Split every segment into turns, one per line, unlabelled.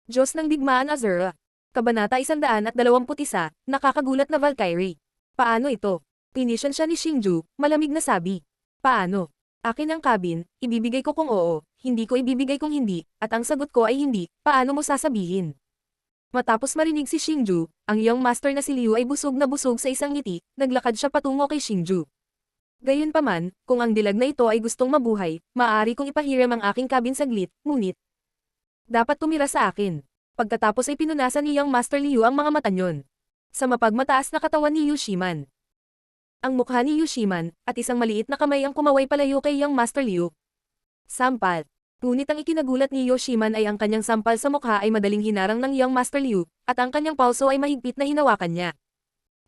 Diyos ng Digmaan Azura. Kabanata 121, nakakagulat na Valkyrie. Paano ito? Pinisyon siya ni Xingju, malamig na sabi. Paano? Akin ang cabin, ibibigay ko kung oo, hindi ko ibibigay kung hindi, at ang sagot ko ay hindi, paano mo sasabihin? Matapos marinig si Xingju, ang young master na si Liu ay busog na busog sa isang ngiti, naglakad siya patungo kay Xingju. Gayunpaman, kung ang dilag na ito ay gustong mabuhay, maaari kong ipahiram ang aking cabin saglit, ngunit dapat tumira sa akin. Pagkatapos ay pinunasan ni young master Liu ang mga mata niyon. Sa mapagmataas na katawan ni Yushiman. Ang mukha ni Yushiman, at isang maliit na kamay ang kumaway palayo kay young master Liu. Sampal. Ngunit ang ikinagulat ni Yoshiman ay ang kanyang sampal sa mukha ay madaling hinarang ng young master Liu, at ang kanyang pulso ay mahigpit na hinawakan niya.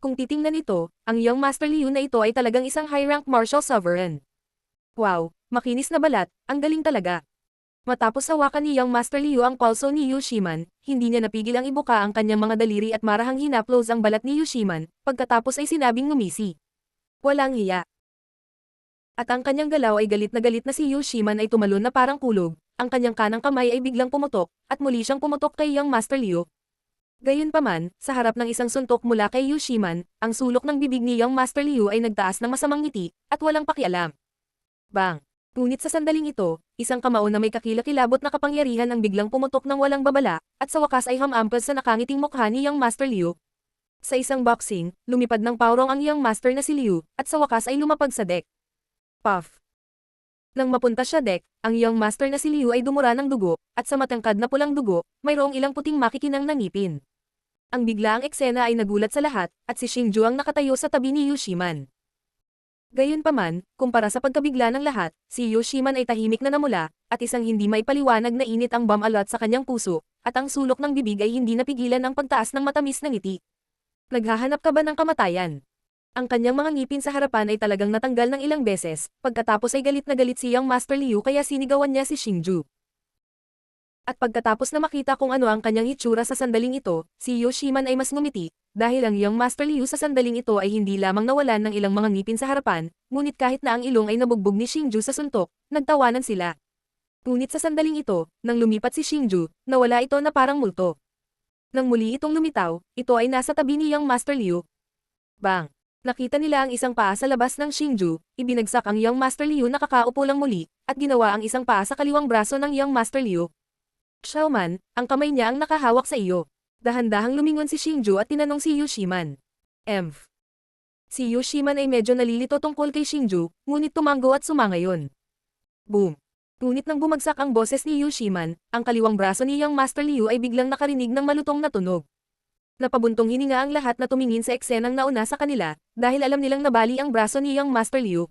Kung titingnan ito, ang young master Liu na ito ay talagang isang high-rank martial sovereign. Wow, makinis na balat, ang galing talaga. Matapos hawakan ni young master Liu ang pulso ni Yoshiman, hindi niya napigil ang ibuka ang kanyang mga daliri at marahang hinaplos ang balat ni Yoshiman, pagkatapos ay sinabing ngumisi. Walang hiya. At ang kanyang galaw ay galit na si Yoshiman ay tumalon na parang kulog, ang kanyang kanang kamay ay biglang pumutok, at muli siyang pumutok kay young master Liu. Gayunpaman, sa harap ng isang suntok mula kay Yoshiman, ang sulok ng bibig ni young master Liu ay nagtaas ng masamang ngiti, at walang pakialam. Bang! Ngunit sa sandaling ito, isang kamao na may kakilakilabot na kapangyarihan ang biglang pumutok ng walang babala, at sa wakas ay hamampal sa nakangiting mukha ni young master Liu. Sa isang boxing, lumipad ng paurong ang young master na si Liu, at sa wakas ay lumapag sa deck. Puff! Nang mapunta siya deck, ang young master na si Liu ay dumura ng dugo, at sa matangkad na pulang dugo, mayroong ilang puting makikinang na ngipin. Ang biglaang eksena ay nagulat sa lahat, at si Xingju ang nakatayo sa tabi ni Yoshiman. Gayunpaman, kumpara sa pagkabigla ng lahat, si Yoshiman ay tahimik na namula, at isang hindi maipaliwanag na init ang bomb-alot sa kanyang puso, at ang sulok ng bibig ay hindi napigilan ang pagtaas ng matamis na ngiti. Naghahanap ka ba ng kamatayan? Ang kanyang mga ngipin sa harapan ay talagang natanggal ng ilang beses, pagkatapos ay galit na galit si young master Liu kaya sinigawan niya si Xingju. At pagkatapos na makita kung ano ang kanyang itsura sa sandaling ito, si Yoshiman ay mas ngumiti, dahil ang young master Liu sa sandaling ito ay hindi lamang nawalan ng ilang mga ngipin sa harapan, ngunit kahit na ang ilong ay nabugbog ni Xingju sa suntok, nagtawanan sila. Ngunit sa sandaling ito, nang lumipat si Xingju, nawala ito na parang multo. Nang muli itong lumitaw, ito ay nasa tabi ni young master Liu. Bang! Nakita nila ang isang paa sa labas ng Xingju, ibinagsak ang young master Liu na kakaupo lang muli, at ginawa ang isang paa sa kaliwang braso ng young master Liu. Xiaoman, ang kamay niya ang nakahawak sa iyo. Dahan-dahang lumingon si Xingju at tinanong si Yoshiman. Emph. Si Yoshiman ay medyo nalilito tungkol kay Xingju, ngunit tumango at sumangayon. Boom. Ngunit nang bumagsak ang boses ni Yoshiman, ang kaliwang braso ni young master Liu ay biglang nakarinig ng malutong na tunog. Napabuntong hininga ang lahat na tumingin sa eksenang nauna sa kanila, dahil alam nilang nabali ang braso ni young master Liu.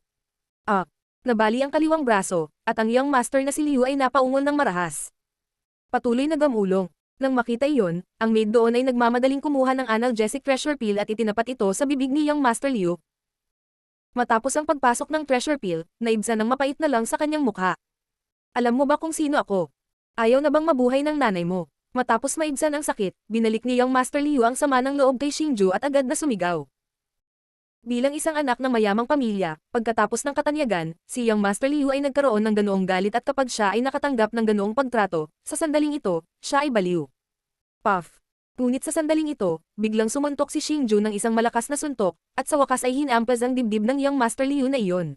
Nabali ang kaliwang braso, at ang young master na si Liu ay napaungol ng marahas. Patuloy na gamulong. Nang makita iyon, ang maid doon ay nagmamadaling kumuha ng analgesic pressure pill at itinapat ito sa bibig ni young master Liu. Matapos ang pagpasok ng pressure pill, naibsan ng mapait na lang sa kanyang mukha. Alam mo ba kung sino ako? Ayaw na bang mabuhay ng nanay mo? Matapos maibsan ang sakit, binalik ni young master Liu ang sama ng loob kay Xingju at agad na sumigaw. Bilang isang anak ng mayamang pamilya, pagkatapos ng katanyagan, si young master Liu ay nagkaroon ng ganoong galit at kapag siya ay nakatanggap ng ganoong pagtrato, sa sandaling ito, siya ay baliw. Puff. Ngunit sa sandaling ito, biglang sumuntok si Xingju ng isang malakas na suntok, at sa wakas ay hinampas ang dibdib ng young master Liu na iyon.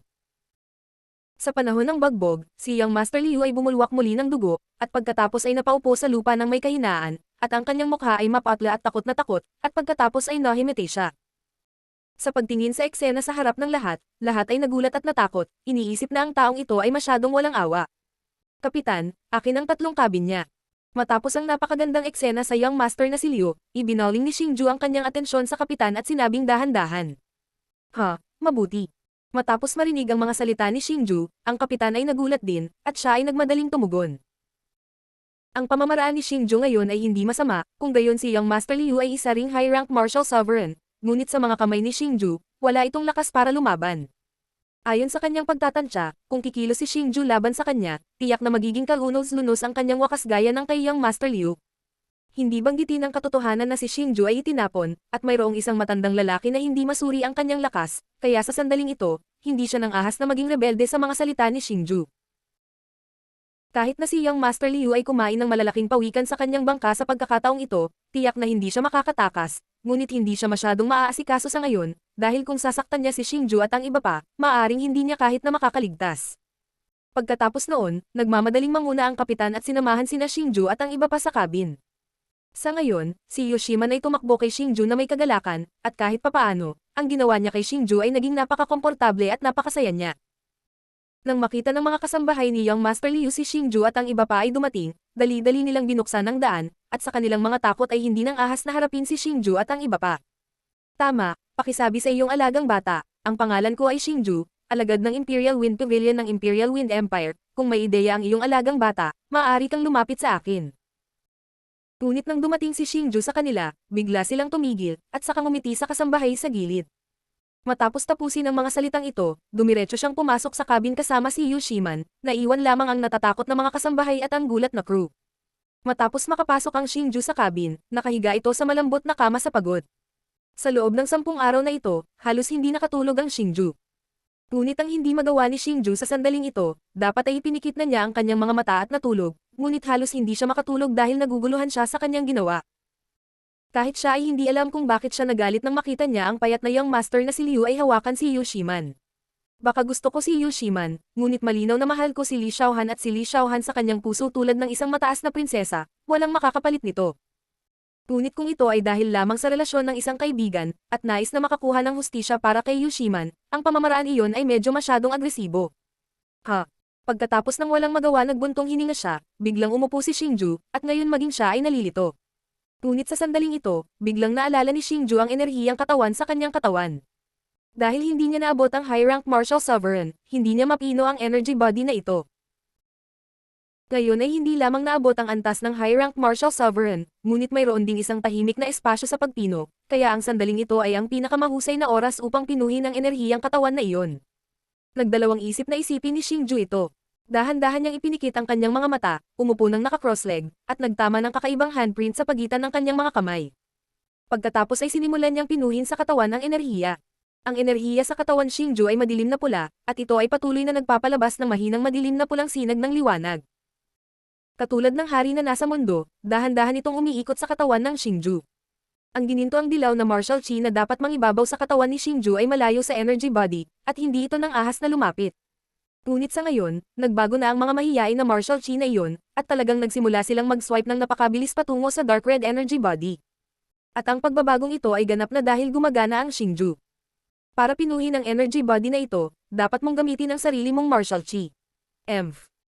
Sa panahon ng bagbog, si young master Liu ay bumulwak muli ng dugo, at pagkatapos ay napaupo sa lupa ng may kahinaan, at ang kanyang mukha ay mapatla at takot, at pagkatapos ay nahimete siya. Sa pagtingin sa eksena sa harap ng lahat ay nagulat at natakot, iniisip na ang taong ito ay masyadong walang awa. Kapitan, akin ang 3 cabin niya. Matapos ang napakagandang eksena sa young master na si Liu, ibinawling ni Xingju ang kanyang atensyon sa kapitan at sinabing dahan-dahan. Mabuti. Matapos marinig ang mga salita ni Xingju, ang kapitan ay nagulat din, at siya ay nagmadaling tumugon. Ang pamamaraan ni Xingju ngayon ay hindi masama, kung gayon si young master Liu ay isa ring high-rank martial sovereign. Ngunit sa mga kamay ni Xingju, wala itong lakas para lumaban. Ayon sa kanyang pagtatansya, kung kikilos si Xingju laban sa kanya, tiyak na magiging kalunos-lunos ang kanyang wakas gaya ng kay young master Liu. Hindi banggitin ang katotohanan na si Xingju ay itinapon, at mayroong isang matandang lalaki na hindi masuri ang kanyang lakas, kaya sa sandaling ito, hindi siya nang ahas na maging rebelde sa mga salita ni Xingju. Kahit na si Young Master Liu ay kumain ng malalaking pawikan sa kanyang bangka sa pagkakataong ito, tiyak na hindi siya makakatakas, ngunit hindi siya masyadong maaasikaso sa ngayon, dahil kung sasaktan niya si Xingju at ang iba pa, maaaring hindi niya kahit na makakaligtas. Pagkatapos noon, nagmamadaling manguna ang kapitan at sinamahan sina Xingju at ang iba pa sa cabin. Sa ngayon, si Yoshiman ay tumakbo kay Xingju na may kagalakan, at kahit papaano, ang ginawa niya kay Xingju ay naging napakakomportable at napakasaya niya. Nang makita ng mga kasambahay ni Young Master Liu si Xingju at ang iba pa ay dumating, dali-dali nilang binuksan ang daan, at sa kanilang mga takot ay hindi nang ahas na harapin si Xingju at ang iba pa. Tama, pakisabi sa iyong alagang bata, ang pangalan ko ay Xingju, alagad ng Imperial Wind Pavilion ng Imperial Wind Empire, kung may ideya ang iyong alagang bata, maaari kang lumapit sa akin. Ngunit nang dumating si Xingju sa kanila, bigla silang tumigil, at saka ngumiti sa kasambahay sa gilid. Matapos tapusin ang mga salitang ito, dumiretso siyang pumasok sa cabin kasama si Yoshiman, naiwan lamang ang natatakot na mga kasambahay at ang gulat na crew. Matapos makapasok ang Xingju sa cabin, nakahiga ito sa malambot na kama sa pagod. Sa loob ng 10 araw na ito, halos hindi nakatulog ang Xingju. Ngunit ang hindi magawa ni Xingju sa sandaling ito, dapat ay ipinikit na niya ang kanyang mga mata at natulog, ngunit halos hindi siya makatulog dahil naguguluhan siya sa kanyang ginawa. Kahit siya ay hindi alam kung bakit siya nagalit nang makita niya ang payat na Young Master na si Liu ay hawakan si Yoshiman. Baka gusto ko si Yoshiman, ngunit malinaw na mahal ko si Li Xiaohan at si Li Xiaohan sa kanyang puso tulad ng isang mataas na prinsesa, walang makakapalit nito. Ngunit kung ito ay dahil lamang sa relasyon ng isang kaibigan, at nais na makakuha ng hustisya para kay Yoshiman, ang pamamaraan iyon ay medyo masyadong agresibo. Pagkatapos ng walang magawa nagbuntong hininga siya, biglang umupo si Xingju, at ngayon maging siya ay nalilito. Ngunit sa sandaling ito, biglang naalala ni Xingju ang enerhiyang katawan sa kanyang katawan. Dahil hindi niya naabot ang high-rank martial sovereign, hindi niya mapino ang energy body na ito. Ngayon ay hindi lamang naabot ang antas ng high-rank martial sovereign, ngunit mayroon ding isang tahimik na espasyo sa pagpino, kaya ang sandaling ito ay ang pinakamahusay na oras upang pinuhin ang enerhiyang katawan na iyon. Nagdalawang isip na isipin ni Xingju ito. Dahan-dahan niyang ipinikit ang kanyang mga mata, umupo ng naka-cross-leg, at nagtama ng kakaibang handprint sa pagitan ng kanyang mga kamay. Pagkatapos ay sinimulan niyang pinuhin sa katawan ang enerhiya. Ang enerhiya sa katawan Xingju ay madilim na pula, at ito ay patuloy na nagpapalabas ng mahinang madilim na pulang sinag ng liwanag. Katulad ng hari na nasa mundo, dahan-dahan itong umiikot sa katawan ng Xingju. Ang gininto ang dilaw na martial chi na dapat mangibabaw sa katawan ni Xingju ay malayo sa energy body, at hindi ito nang ahas na lumapit. Ngunit sa ngayon, nagbago na ang mga mahiyain na martial chi na iyon, at talagang nagsimula silang mag-swipe ng napakabilis patungo sa dark red energy body. At ang pagbabagong ito ay ganap na dahil gumagana ang Xingju. Para pinuhin ang energy body na ito, dapat mong gamitin ang sarili mong martial chi.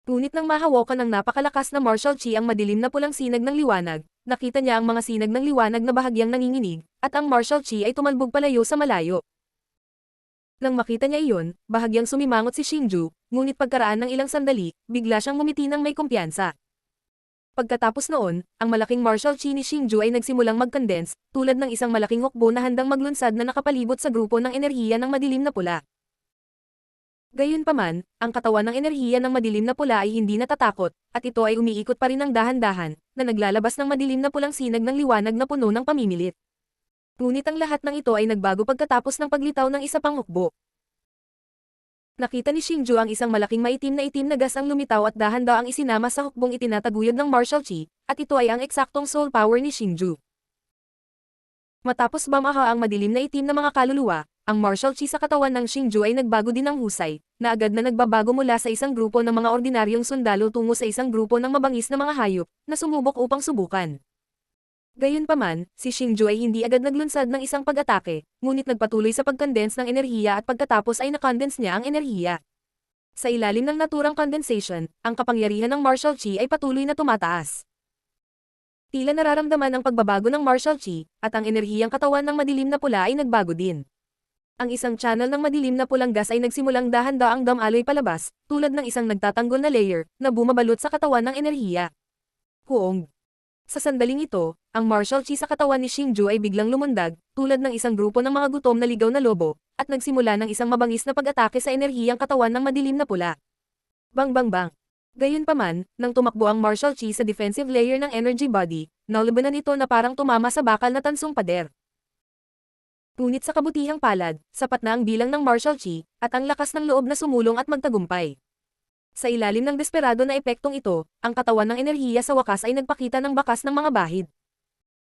Ngunit nang mahawakan ng napakalakas na martial chi ang madilim na pulang sinag ng liwanag, nakita niya ang mga sinag ng liwanag na bahagyang nanginginig, at ang martial chi ay tumalbog palayo sa malayo. Nang makita niya iyon, bahagyang sumimangot si Xingju, ngunit pagkaraan ng ilang sandali, bigla siyang ngumiti ng may kumpiyansa. Pagkatapos noon, ang malaking martial chi ni Xingju ay nagsimulang mag-condense, tulad ng isang malaking hukbo na handang maglunsad na nakapalibot sa grupo ng enerhiya ng madilim na pula. Gayunpaman, ang katawan ng enerhiya ng madilim na pula ay hindi natatakot, at ito ay umiikot pa rin ng dahan-dahan, na naglalabas ng madilim na pulang sinag ng liwanag na puno ng pamimilit. Ngunit ang lahat ng ito ay nagbago pagkatapos ng paglitaw ng isa pang hukbo. Nakita ni Xingju ang isang malaking maitim na gas ang lumitaw at dahan-dahan ang isinama sa hukbong itinataguyod ng martial chi, at ito ay ang eksaktong soul power ni Xingju. Matapos bamaha ang madilim na itim na mga kaluluwa, ang martial chi sa katawan ng Xingju ay nagbago din ng husay, na agad na nagbabago mula sa isang grupo ng mga ordinaryong sundalo tungo sa isang grupo ng mabangis na mga hayop, na sumubok upang subukan. Gayunpaman, si Xingju ay hindi agad naglunsad ng isang pag-atake, ngunit nagpatuloy sa pag-condense ng enerhiya at pagkatapos ay na-condense niya ang enerhiya. Sa ilalim ng naturang condensation, ang kapangyarihan ng martial chi ay patuloy na tumataas. Tila nararamdaman ang pagbabago ng martial chi, at ang enerhiyang katawan ng madilim na pula ay nagbago din. Ang isang channel ng madilim na pulang gas ay nagsimulang dahan-daang dumaloy palabas, tulad ng isang nagtatanggol na layer, na bumabalot sa katawan ng enerhiya. Huong. Sa sandaling ito, ang martial chi sa katawan ni Xingju ay biglang lumundag, tulad ng isang grupo ng mga gutom na ligaw na lobo, at nagsimula ng isang mabangis na pag-atake sa enerhiyang katawan ng madilim na pula. Bang bang bang. Gayunpaman, nang tumakbo ang martial chi sa defensive layer ng energy body, naulabanan ito na parang tumama sa bakal na tansong pader. Ngunit sa kabutihang palad, sapat na ang bilang ng martial chi, at ang lakas ng loob na sumulong at magtagumpay. Sa ilalim ng desperado na epektong ito, ang katawan ng enerhiya sa wakas ay nagpakita ng bakas ng mga bahid.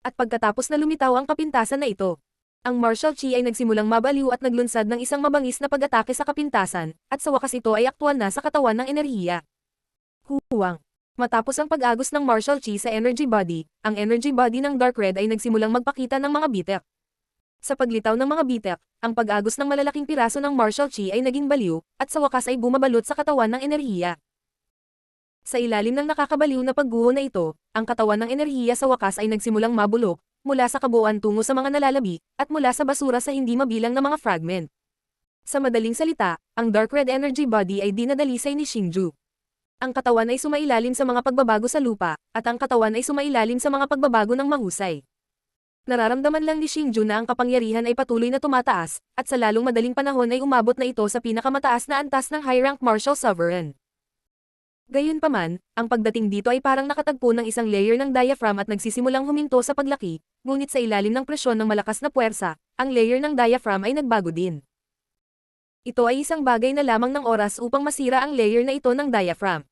At pagkatapos na lumitaw ang kapintasan na ito, ang martial chi ay nagsimulang mabaliw at naglunsad ng isang mabangis na pag-atake sa kapintasan, at sa wakas ito ay aktwal na sa katawan ng enerhiya. Huwang. Matapos ang pag-agos ng martial chi sa energy body, ang energy body ng Dark Red ay nagsimulang magpakita ng mga bitek. Sa paglitaw ng mga bitek, ang pag-agos ng malalaking piraso ng martial chi ay naging baliw, at sa wakas ay bumabalot sa katawan ng enerhiya. Sa ilalim ng nakakabaliw na pagguho na ito, ang katawan ng enerhiya sa wakas ay nagsimulang mabulok, mula sa kabuuan tungo sa mga nalalabi, at mula sa basura sa hindi mabilang na mga fragment. Sa madaling salita, ang Dark Red Energy Body ay dinadalisay ni Xingju. Ang katawan ay sumailalim sa mga pagbabago sa lupa, at ang katawan ay sumailalim sa mga pagbabago ng mahusay. Nararamdaman lang ni Xingju na ang kapangyarihan ay patuloy na tumataas, at sa lalong madaling panahon ay umabot na ito sa pinakamataas na antas ng high-rank martial sovereign. Gayunpaman, ang pagdating dito ay parang nakatagpo ng isang layer ng diaphragm at nagsisimulang huminto sa paglaki, ngunit sa ilalim ng presyon ng malakas na puwersa, ang layer ng diaphragm ay nagbago din. Ito ay isang bagay na lamang ng oras upang masira ang layer na ito ng diaphragm.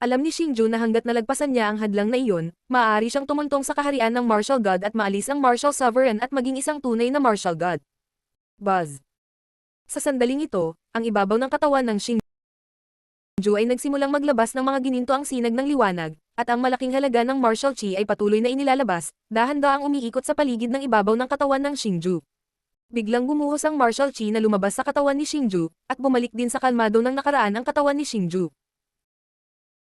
Alam ni Xingju na hanggat nalagpasan niya ang hadlang na iyon, maaari siyang tumuntong sa kaharian ng martial god at maalis ang martial sovereign at maging isang tunay na martial god. Buzz. Sa sandaling ito, ang ibabaw ng katawan ng Xingju ay nagsimulang maglabas ng mga gininto ang sinag ng liwanag, at ang malaking halaga ng martial chi ay patuloy na inilalabas, dahan-daang umiikot sa paligid ng ibabaw ng katawan ng Xingju. Biglang bumuhos ang martial chi na lumabas sa katawan ni Xingju, at bumalik din sa kalmado ng nakaraan ang katawan ni Xingju.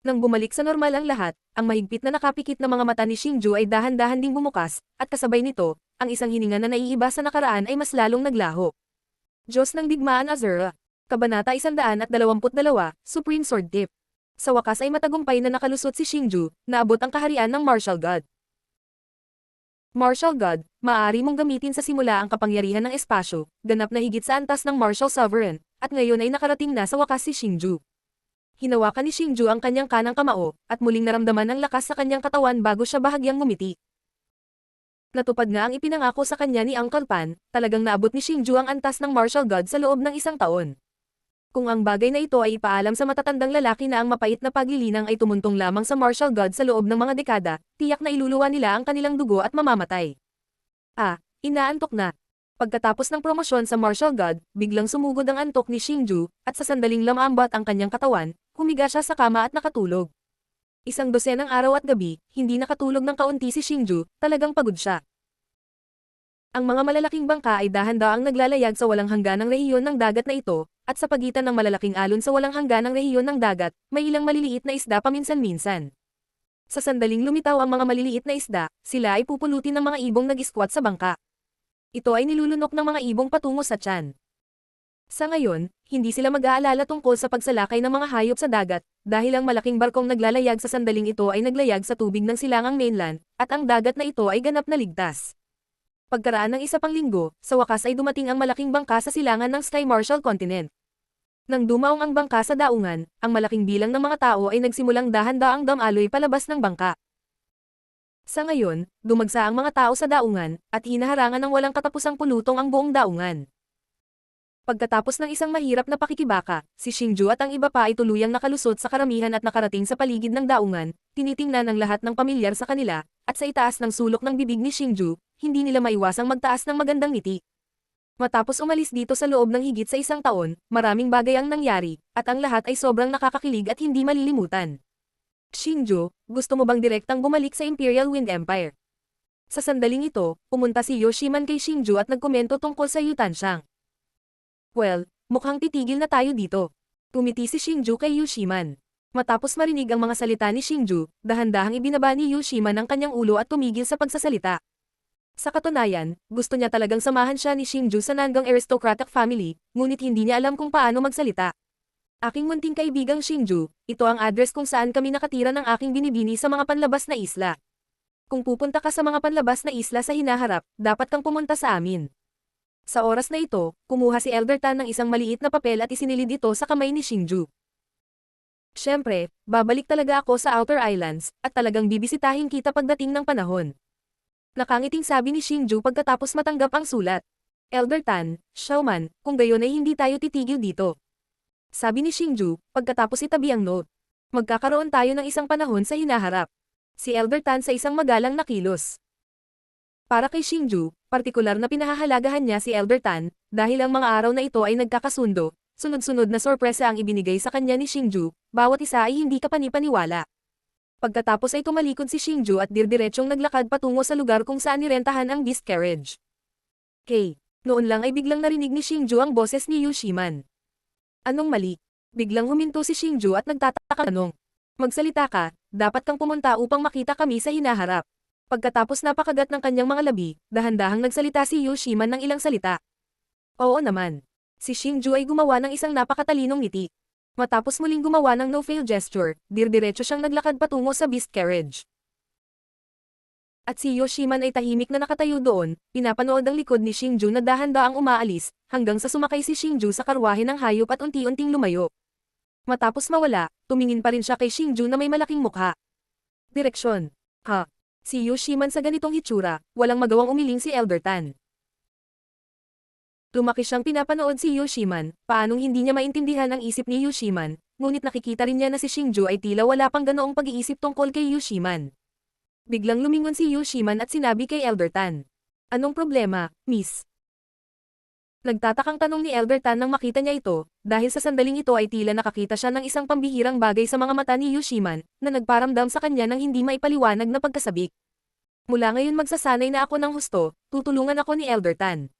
Nang bumalik sa normal ang lahat, ang mahigpit na nakapikit na mga mata ni Xingju ay dahan-dahan ding bumukas, at kasabay nito, ang isang hininga na naiiba sa nakaraan ay mas lalong naglaho. Diyos ng Digmaan Azura. Kabanata 122, Supreme Sword Tip. Sa wakas ay matagumpay na nakalusot si Xingju, naabot ang kaharian ng Martial God. Martial God, maaari mong gamitin sa simula ang kapangyarihan ng espasyo, ganap na higit sa antas ng Martial Sovereign, at ngayon ay nakarating na sa wakas si Xingju. Hinawakan ni Xingju ang kanyang kanang kamao, at muling naramdaman ang lakas sa kanyang katawan bago siya bahagyang ngumiti. Natupad nga ang ipinangako sa kanya ni Uncle Pan, talagang naabot ni Xingju ang antas ng martial god sa loob ng 1 taon. Kung ang bagay na ito ay ipaalam sa matatandang lalaki na ang mapait na paglilinang ay tumuntong lamang sa martial god sa loob ng mga dekada, tiyak na iluluwa nila ang kanilang dugo at mamamatay. Inaantok na. Pagkatapos ng promosyon sa martial god, biglang sumugod ang antok ni Xingju, at sa sandaling lamambat ang kanyang katawan, humiga siya sa kama at nakatulog. 1 dosenang araw at gabi, hindi nakatulog ng kaunti si Xingju, talagang pagod siya. Ang mga malalaking bangka ay dahan-daang naglalayag sa walang hangganang rehiyon ng dagat na ito, at sa pagitan ng malalaking alon sa walang hangganang rehiyon ng dagat, may ilang maliliit na isda paminsan-minsan. Sa sandaling lumitaw ang mga maliliit na isda, sila ay pupulutin ng mga ibong nag-squat sa bangka. Ito ay nilulunok ng mga ibong patungo sa tiyan. Sa ngayon, hindi sila mag-aalala tungkol sa pagsalakay ng mga hayop sa dagat, dahil ang malaking barkong naglalayag sa sandaling ito ay naglayag sa tubig ng silangang mainland, at ang dagat na ito ay ganap na ligtas. Pagkaraan ng 1 pang linggo, sa wakas ay dumating ang malaking bangka sa silangan ng Sky Martial Continent. Nang dumaong ang bangka sa daungan, ang malaking bilang ng mga tao ay nagsimulang dahan-daang damaloy palabas ng bangka. Sa ngayon, dumagsa ang mga tao sa daungan, at hinaharangan ng walang katapusang pulutong ang buong daungan. Pagkatapos ng isang mahirap na pakikibaka, si Xingju at ang iba pa ay tuluyang nakalusot sa karamihan at nakarating sa paligid ng daungan, tinitingnan ng lahat ng pamilyar sa kanila, at sa itaas ng sulok ng bibig ni Xingju, hindi nila maiwasang magtaas ng magandang ngiti. Matapos umalis dito sa loob ng higit sa 1 taon, maraming bagay ang nangyari, at ang lahat ay sobrang nakakakilig at hindi malilimutan. Xingju, gusto mo bang direktang bumalik sa Imperial Wind Empire? Sa sandaling ito, pumunta si Yoshiman kay Xingju at nagkomento tungkol sa Yutanxiang. Well, mukhang titigil na tayo dito. Tumiti si Xingju kay Yoshiman. Matapos marinig ang mga salita ni Xingju, dahan-dahang ibinaba ni Yoshiman ang kanyang ulo at tumigil sa pagsasalita. Sa katunayan, gusto niya talagang samahan siya ni Xingju sa Nangang aristocratic family, ngunit hindi niya alam kung paano magsalita. Aking munting kaibigang Xingju, ito ang address kung saan kami nakatira ng aking binibini sa mga panlabas na isla. Kung pupunta ka sa mga panlabas na isla sa hinaharap, dapat kang pumunta sa amin. Sa oras na ito, kumuha si Elder Tan ng isang maliit na papel at isinilid ito sa kamay ni Xingju. Siyempre, babalik talaga ako sa Outer Islands, at talagang bibisitahin kita pagdating ng panahon. Nakangiting sabi ni Xingju pagkatapos matanggap ang sulat. Elder Tan, Xiaoman, kung gayon ay hindi tayo titigil dito. Sabi ni Xingju, pagkatapos itabi ang note. Magkakaroon tayo ng isang panahon sa hinaharap. Si Elder Tan sa isang magalang na kilos. Para kay Xingju, partikular na pinahahalagahan niya si Elder Tan, dahil ang mga araw na ito ay nagkakasundo, sunod-sunod na sorpresa ang ibinigay sa kanya ni Xingju, bawat isa ay hindi kapanipaniwala. Pagkatapos ay tumalikod si Xingju at dirdiretsong naglakad patungo sa lugar kung saan nirentahan ang beast carriage. Noon lang ay biglang narinig ni Xingju ang boses ni Yu Shiman. Anong mali? Biglang huminto si Xingju at nagtataka tanong. Magsalita ka, dapat kang pumunta upang makita kami sa hinaharap. Pagkatapos napakagat ng kanyang mga labi, dahan-dahang nagsalita si Yu Shiman ng ilang salita. Oo naman. Si Xingju ay gumawa ng isang napakatalinong ngiti. Matapos muling gumawa ng no-fail gesture, dirdiretso siyang naglakad patungo sa beast carriage. At si Yu Shiman ay tahimik na nakatayo doon, pinapanood ang likod ni Xingju na dahan-daang umaalis, hanggang sa sumakay si Xingju sa karwahe ng hayop at unti-unting lumayo. Matapos mawala, tumingin pa rin siya kay Xingju na may malaking mukha. Direksyon. Si Yu Shiman sa ganitong hitsura, walang magawang umiling si Elder Tan. Lumaki siyang pinapanood si Yu Shiman, paanong hindi niya maintindihan ang isip ni Yu Shiman, ngunit nakikita rin niya na si Xingju ay tila wala pang ganoong pag-iisip tungkol kay Yu Shiman. Biglang lumingon si Yu Shiman at sinabi kay Elder Tan. Anong problema, miss? Nagtatakang tanong ni Elder Tan nang makita niya ito, dahil sa sandaling ito ay tila nakakita siya ng isang pambihirang bagay sa mga mata ni Yu Shiman, na nagparamdam sa kanya ng hindi maipaliwanag na pagkasabik. Mula ngayon magsasanay na ako ng husto, tutulungan ako ni Elder Tan.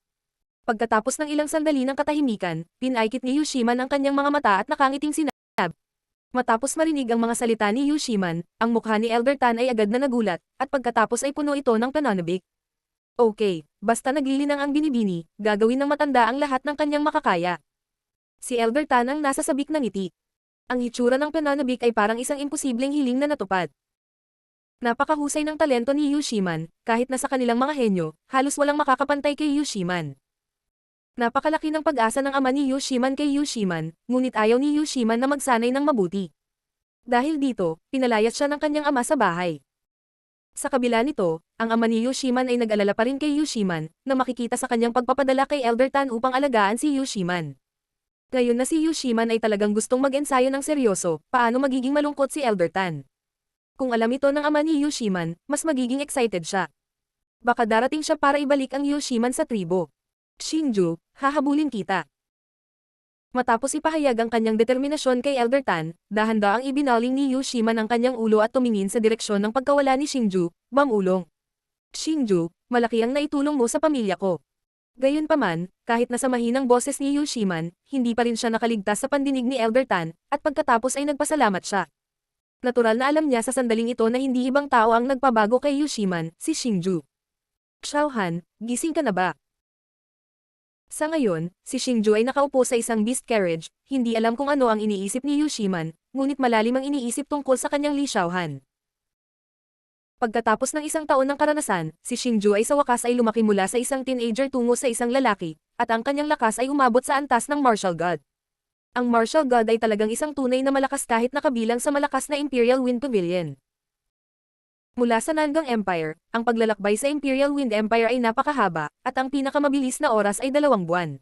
Pagkatapos ng ilang sandali ng katahimikan, pinaikit ni Yu Shiman ang kanyang mga mata at nakangiting sinabi. Matapos marinig ang mga salita ni Yu Shiman, ang mukha ni Elder Tan ay agad na nagulat, at pagkatapos ay puno ito ng pananabik. Okay, basta naglilinang ang binibini, gagawin ng matanda ang lahat ng kanyang makakaya. Si Elder Tan ang nasa sabik ng ngiti. Ang hitsura ng pananabik ay parang isang imposibleng hiling na natupad. Napakahusay ng talento ni Yu Shiman, kahit na sa kanilang mga henyo, halos walang makakapantay kay Yu Shiman. Napakalaki ng pag-asa ng ama ni Yu Shiman kay Yu Shiman, ngunit ayaw ni Yu Shiman na magsanay ng mabuti. Dahil dito, pinalayas siya ng kanyang ama sa bahay. Sa kabila nito, ang ama ni Yu Shiman ay nag-alala pa rin kay Yu Shiman, na makikita sa kanyang pagpapadala kay Elder Tan upang alagaan si Yu Shiman. Ngayon na si Yu Shiman ay talagang gustong mag-ensayo ng seryoso, paano magiging malungkot si Elder Tan? Kung alam ito ng ama ni Yu Shiman, mas magiging excited siya. Baka darating siya para ibalik ang Yu Shiman sa tribo. Xingju, hahabulin kita. Matapos ipahayag ang kanyang determinasyon kay Elder Tan, dahan-daang ibinaling ni Yu Shiman ang kanyang ulo at tumingin sa direksyon ng pagkawala ni Xingju, bamulong. Xingju, malaki ang naitulong mo sa pamilya ko. Gayunpaman, kahit nasa mahinang boses ni Yu Shiman, hindi pa rin siya nakaligtas sa pandinig ni Elder Tan, at pagkatapos ay nagpasalamat siya. Natural na alam niya sa sandaling ito na hindi ibang tao ang nagpabago kay Yu Shiman, si Xingju. Xiaohan, gising ka na ba? Sa ngayon, si Xingju ay nakaupo sa isang beast carriage, hindi alam kung ano ang iniisip ni Yu Shiman, ngunit malalim ang iniisip tungkol sa kanyang Li Xiaohan. Pagkatapos ng isang taon ng karanasan, si Xingju ay sa wakas ay lumaki mula sa isang teenager tungo sa isang lalaki, at ang kanyang lakas ay umabot sa antas ng martial god. Ang martial god ay talagang isang tunay na malakas kahit nakabilang sa malakas na Imperial Wind Pavilion. Mula sa Nangang Empire, ang paglalakbay sa Imperial Wind Empire ay napakahaba, at ang pinakamabilis na oras ay 2 buwan.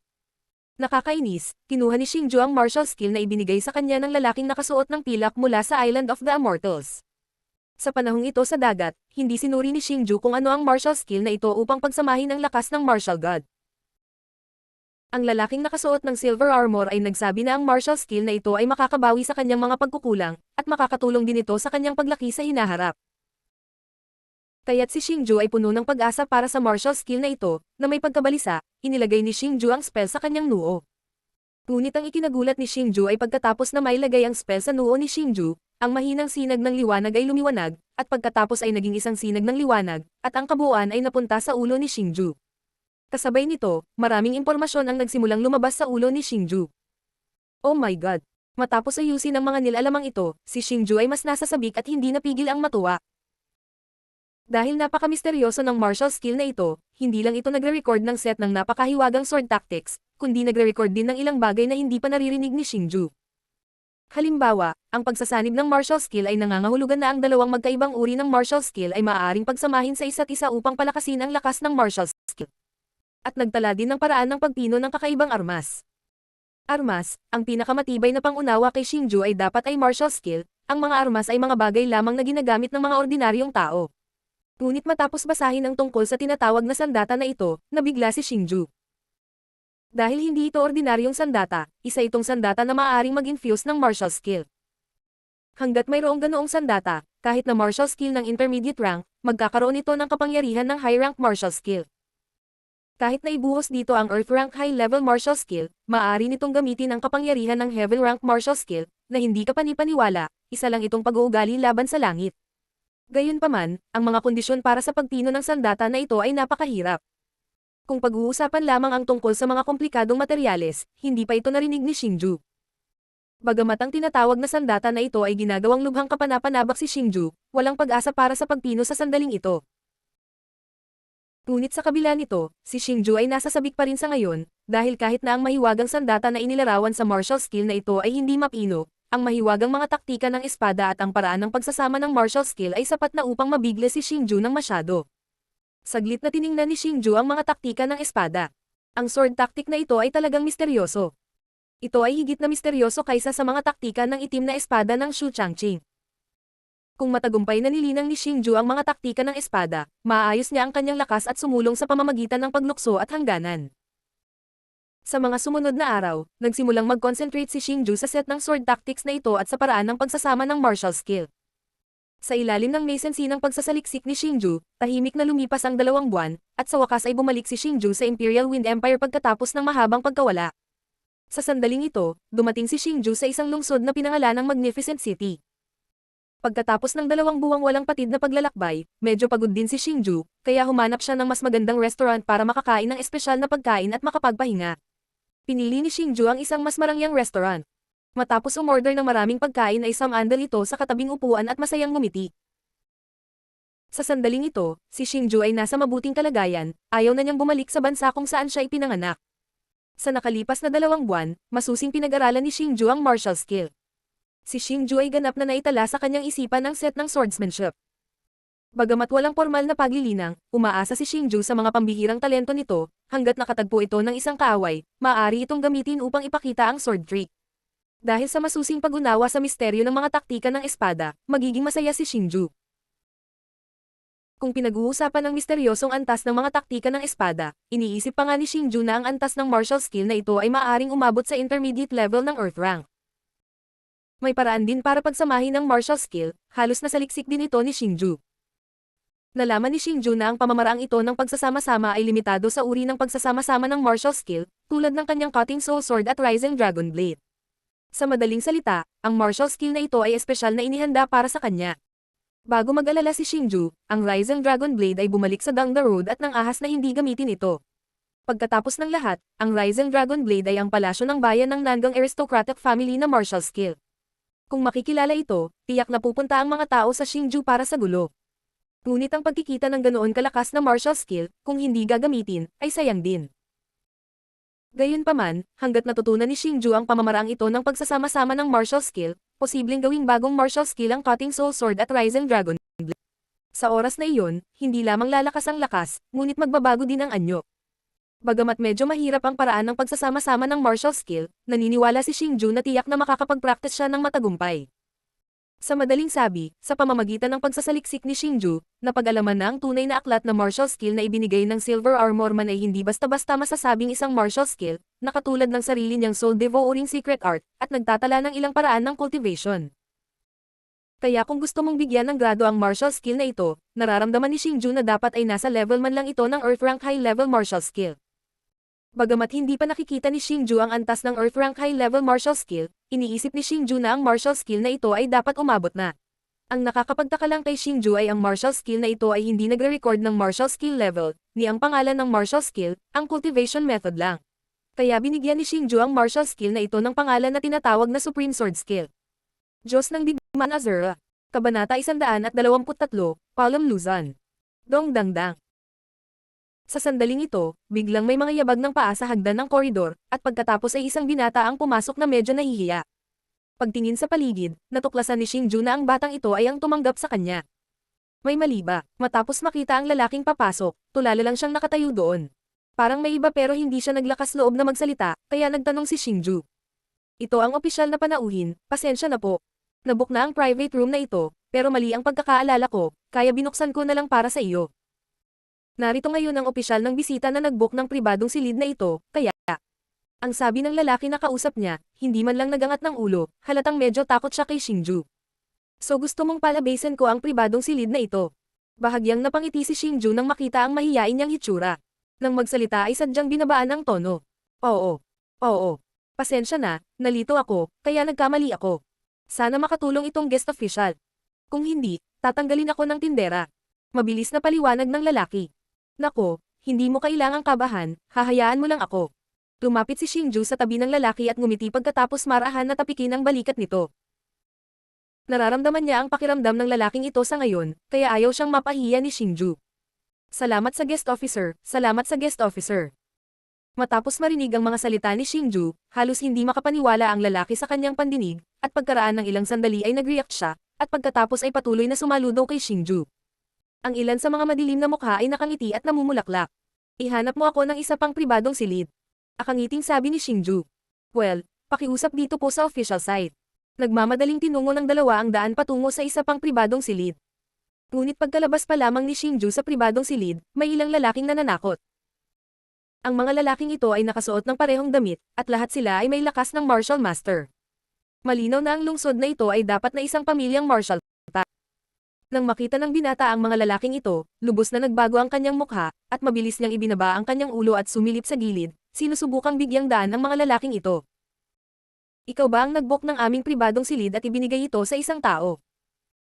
Nakakainis, kinuha ni Xingju ang martial skill na ibinigay sa kanya ng lalaking nakasuot ng pilak mula sa Island of the Immortals. Sa panahong ito sa dagat, hindi sinuri ni Xingju kung ano ang martial skill na ito upang pagsamahin ang lakas ng martial god. Ang lalaking nakasuot ng silver armor ay nagsabi na ang martial skill na ito ay makakabawi sa kanyang mga pagkukulang, at makakatulong din ito sa kanyang paglaki sa hinaharap. Kaya't si Xingju ay puno ng pag-asa para sa martial skill na ito, na may pagkabalisa, inilagay ni Xingju ang spell sa kanyang noo. Ngunit ang ikinagulat ni Xingju ay pagkatapos na mailagay ang spell sa noo ni Xingju, ang mahinang sinag ng liwanag ay lumiwanag, at pagkatapos ay naging isang sinag ng liwanag, at ang kabuuan ay napunta sa ulo ni Xingju. Kasabay nito, maraming impormasyon ang nagsimulang lumabas sa ulo ni Xingju. Oh my God! Matapos ayusin ang mga nilalamang ito, si Xingju ay mas nasasabik at hindi napigil ang matuwa. Dahil napakamisteryoso ng martial skill na ito, hindi lang ito nagre-record ng set ng napakahiwagang sword tactics, kundi nagre-record din ng ilang bagay na hindi pa naririnig ni Xingju. Halimbawa, ang pagsasanib ng martial skill ay nangangahulugan na ang dalawang magkaibang uri ng martial skill ay maaaring pagsamahin sa isa't isa upang palakasin ang lakas ng martial skill. At nagtala din ng paraan ng pagpino ng kakaibang armas. Armas, ang pinakamatibay na pangunawa kay Xingju ay dapat ay martial skill, ang mga armas ay mga bagay lamang na ginagamit ng mga ordinaryong tao. Ngunit matapos basahin ang tungkol sa tinatawag na sandata na ito, nabigla si Xingju. Dahil hindi ito ordinaryong sandata, isa itong sandata na maaaring mag-infuse ng martial skill. Hanggat mayroong ganoong sandata, kahit na martial skill ng intermediate rank, magkakaroon ito ng kapangyarihan ng high rank martial skill. Kahit na ibuhos dito ang Earth rank high level martial skill, maaari nitong gamitin ang kapangyarihan ng Heaven rank martial skill, na hindi ka panipaniwala, isa lang itong pag-uugali laban sa langit. Gayunpaman, ang mga kondisyon para sa pagpino ng sandata na ito ay napakahirap. Kung pag-uusapan lamang ang tungkol sa mga komplikadong materyales, hindi pa ito narinig ni Xingju. Bagamat ang tinatawag na sandata na ito ay ginagawang lubhang kapanapanabak si Xingju, walang pag-asa para sa pagpino sa sandaling ito. Ngunit sa kabila nito, si Xingju ay nasa sabik pa rin sa ngayon, dahil kahit na ang mahiwagang sandata na inilarawan sa martial skill na ito ay hindi mapino, ang mahiwagang mga taktika ng espada at ang paraan ng pagsasama ng martial skill ay sapat na upang mabigla si Xingju ng masyado. Saglit na tiningnan ni Xingju ang mga taktika ng espada. Ang sword tactic na ito ay talagang misteryoso. Ito ay higit na misteryoso kaysa sa mga taktika ng itim na espada ng Xu Changqing. Kung matagumpay na nilinang ni Xingju ang mga taktika ng espada, maaayos niya ang kanyang lakas at sumulong sa pamamagitan ng paglukso at hangganan. Sa mga sumunod na araw, nagsimulang mag-concentrate si Xingju sa set ng sword tactics na ito at sa paraan ng pagsasama ng martial skill. Sa ilalim ng nascency ng pagsasaliksik ni Xingju, tahimik na lumipas ang 2 buwan, at sa wakas ay bumalik si Xingju sa Imperial Wind Empire pagkatapos ng mahabang pagkawala. Sa sandaling ito, dumating si Xingju sa isang lungsod na pinangalanang Magnificent City. Pagkatapos ng 2 buwang walang patid na paglalakbay, medyo pagod din si Xingju, kaya humanap siya ng mas magandang restaurant para makakain ng espesyal na pagkain at makapagpahinga. Pinili ni Xingju ang isang mas marangyang restaurant. Matapos umorder ng maraming pagkain ay sumandal ito sa katabing upuan at masayang ngumiti. Sa sandaling ito, si Xingju ay nasa mabuting kalagayan, ayaw na niyang bumalik sa bansa kung saan siya ipinanganak. Sa nakalipas na 2 buwan, masusing pinag-aralan ni Xingju ang martial skill. Si Xingju ay ganap na naitala sa kanyang isipan ang set ng swordsmanship. Bagamat walang formal na paglilinang, umaasa si Xingju sa mga pambihirang talento nito, hanggat nakatagpo ito ng isang kaaway, maaari itong gamitin upang ipakita ang sword trick. Dahil sa masusing pag-unawa sa misteryo ng mga taktika ng espada, magiging masaya si Xingju. Kung pinag-uusapan ang misteryosong antas ng mga taktika ng espada, iniisip pa nga ni Xingju na ang antas ng martial skill na ito ay maaaring umabot sa intermediate level ng Earth rank. May paraan din para pagsamahin ng martial skill, halos nasaliksik din ito ni Xingju. Nalaman ni Xingju na ang pamamaraang ito ng pagsasama-sama ay limitado sa uri ng pagsasama-sama ng martial skill, tulad ng kanyang Cutting Soul Sword at Rising Dragon Blade. Sa madaling salita, ang martial skill na ito ay espesyal na inihanda para sa kanya. Bago mag-alala si Xingju, ang Rising Dragon Blade ay bumalik sa Gangda Road at nang ahas na hindi gamitin ito. Pagkatapos ng lahat, ang Rising Dragon Blade ay ang palasyo ng bayan ng Nangang aristocratic family na martial skill. Kung makikilala ito, tiyak na pupunta ang mga tao sa Xingju para sa gulo. Ngunit ang pagkikita ng ganoon kalakas na martial skill, kung hindi gagamitin, ay sayang din. Gayunpaman, hanggat natutunan ni Xingju ang pamamaraang ito ng pagsasama-sama ng martial skill, posibleng gawing bagong martial skill ang Cutting Soul Sword at Rising Dragon Blade. Sa oras na iyon, hindi lamang lalakas ang lakas, ngunit magbabago din ang anyo. Bagamat medyo mahirap ang paraan ng pagsasama-sama ng martial skill, naniniwala si Xingju na tiyak na makakapag-practice siya ng matagumpay. Sa madaling sabi, sa pamamagitan ng pagsasaliksik ni Xingju, napag-alaman na ang tunay na aklat na martial skill na ibinigay ng Silver Armor Man ay hindi basta-basta masasabing isang martial skill, na katulad ng sarili niyang soul devouring secret art, at nagtatala ng ilang paraan ng cultivation. Kaya kung gusto mong bigyan ng grado ang martial skill na ito, nararamdaman ni Xingju na dapat ay nasa level man lang ito ng Earth rank high level martial skill. Bagamat hindi pa nakikita ni Xingju ang antas ng Earth rank high level martial skill, iniisip ni Xingju na ang martial skill na ito ay dapat umabot na. Ang nakakapagtaka lang kay Xingju ay ang martial skill na ito ay hindi nagre-record ng martial skill level, ni ang pangalan ng martial skill, ang cultivation method lang. Kaya binigyan ni Xingju ang martial skill na ito ng pangalan na tinatawag na Supreme Sword Skill. Diyos ng Digmaan Azura. Kabanata 123, Palom Luzon. Dong Dangdang. Sa sandaling ito, biglang may mga yabag ng paa sa hagdan ng koridor, at pagkatapos ay isang binata ang pumasok na medyo nahihiya. Pagtingin sa paligid, natuklasan ni Xingju na ang batang ito ay ang tumanggap sa kanya. May mali ba? Matapos makita ang lalaking papasok, tulala lang siyang nakatayo doon. Parang may iba pero hindi siya naglakas loob na magsalita, kaya nagtanong si Xingju. Ito ang opisyal na panauhin, pasensya na po. Nabook na ang private room na ito, pero mali ang pagkakaalala ko, kaya binuksan ko na lang para sa iyo. Narito ngayon ang opisyal ng bisita na nagbook ng pribadong silid na ito, kaya. Ang sabi ng lalaki na kausap niya, hindi man lang nagangat ng ulo, halatang medyo takot siya kay Xingju. So gusto mong palabasin ko ang pribadong silid na ito. Bahagyang napangiti si Xingju nang makita ang mahiyain niyang hitsura. Nang magsalita ay sadyang binabaan ang tono. Oo. Oo. Pasensya na, nalito ako, kaya nagkamali ako. Sana makatulong itong guest official. Kung hindi, tatanggalin ako ng tindera. Mabilis na paliwanag ng lalaki. Nako, hindi mo kailangang kabahan, hahayaan mo lang ako. Lumapit si Xingju sa tabi ng lalaki at ngumiti pagkatapos marahan na tapikin ang balikat nito. Nararamdaman niya ang pakiramdam ng lalaking ito sa ngayon, kaya ayaw siyang mapahiya ni Xingju. Salamat sa guest officer, salamat sa guest officer. Matapos marinig ang mga salita ni Xingju, halos hindi makapaniwala ang lalaki sa kanyang pandinig, at pagkaraan ng ilang sandali ay nag-react siya, at pagkatapos ay patuloy na sumaludo kay Xingju. Ang ilan sa mga madilim na mukha ay nakangiti at namumulaklak. Ihanap mo ako ng isa pang pribadong silid. Akangiting sabi ni Xingju. Well, pakiusap dito po sa official site. Nagmamadaling tinungo ng dalawa ang daan patungo sa isa pang pribadong silid. Ngunit pagkalabas pa lamang ni Xingju sa pribadong silid, may ilang lalaking nananakot. Ang mga lalaking ito ay nakasuot ng parehong damit, at lahat sila ay may lakas ng martial master. Malinaw na ang lungsod na ito ay dapat na isang pamilyang martial. Nang makita ng binata ang mga lalaking ito, lubos na nagbago ang kanyang mukha, at mabilis niyang ibinaba ang kanyang ulo at sumilip sa gilid, sinusubukang bigyang daan ang mga lalaking ito. Ikaw ba ang nagbook ng aming pribadong silid at ibinigay ito sa isang tao?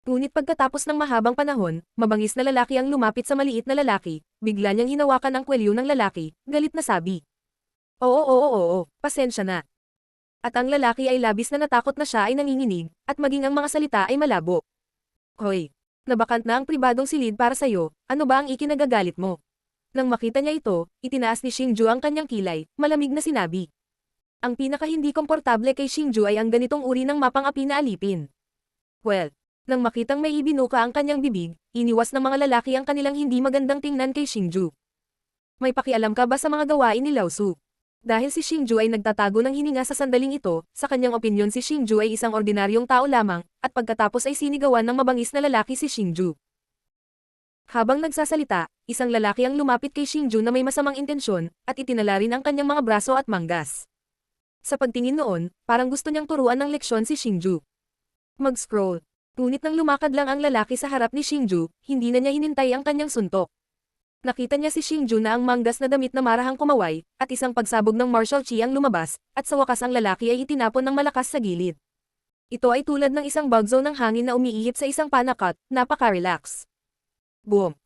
Ngunit pagkatapos ng mahabang panahon, mabangis na lalaki ang lumapit sa maliit na lalaki, bigla niyang hinawakan ang kwelyo ng lalaki, galit na sabi. Oo, pasensya na. At ang lalaki ay labis na natakot na siya ay nanginginig, at maging ang mga salita ay malabo. Hoy, nabakant na ang pribadong silid para sa'yo, ano ba ang ikinagagalit mo? Nang makita niya ito, itinaas ni Xingju ang kanyang kilay, malamig na sinabi. Ang pinaka hindi komportable kay Xingju ay ang ganitong uri ng mapang-api na alipin. Well, nang makitang may ibinuka ang kanyang bibig, iniwas ng mga lalaki ang kanilang hindi magandang tingnan kay Xingju. May pakialam ka ba sa mga gawain ni Lao Su? Dahil si Xingju ay nagtatago ng hininga sa sandaling ito, sa kanyang opinyon si Xingju ay isang ordinaryong tao lamang, at pagkatapos ay sinigawan ng mabangis na lalaki si Xingju. Habang nagsasalita, isang lalaki ang lumapit kay Xingju na may masamang intensyon, at itinala rin ang kanyang mga braso at manggas. Sa pagtingin noon, parang gusto niyang turuan ng leksyon si Xingju. Mag-scroll. Ngunit nang lumakad lang ang lalaki sa harap ni Xingju, hindi na niya hinintay ang kanyang suntok. Nakita niya si Xingju na ang manggas na damit na marahang kumaway, at isang pagsabog ng martial chi ang lumabas, at sa wakas ang lalaki ay itinapon ng malakas sa gilid. Ito ay tulad ng isang bagzo ng hangin na umiihip sa isang panakat, napaka-relax. Boom!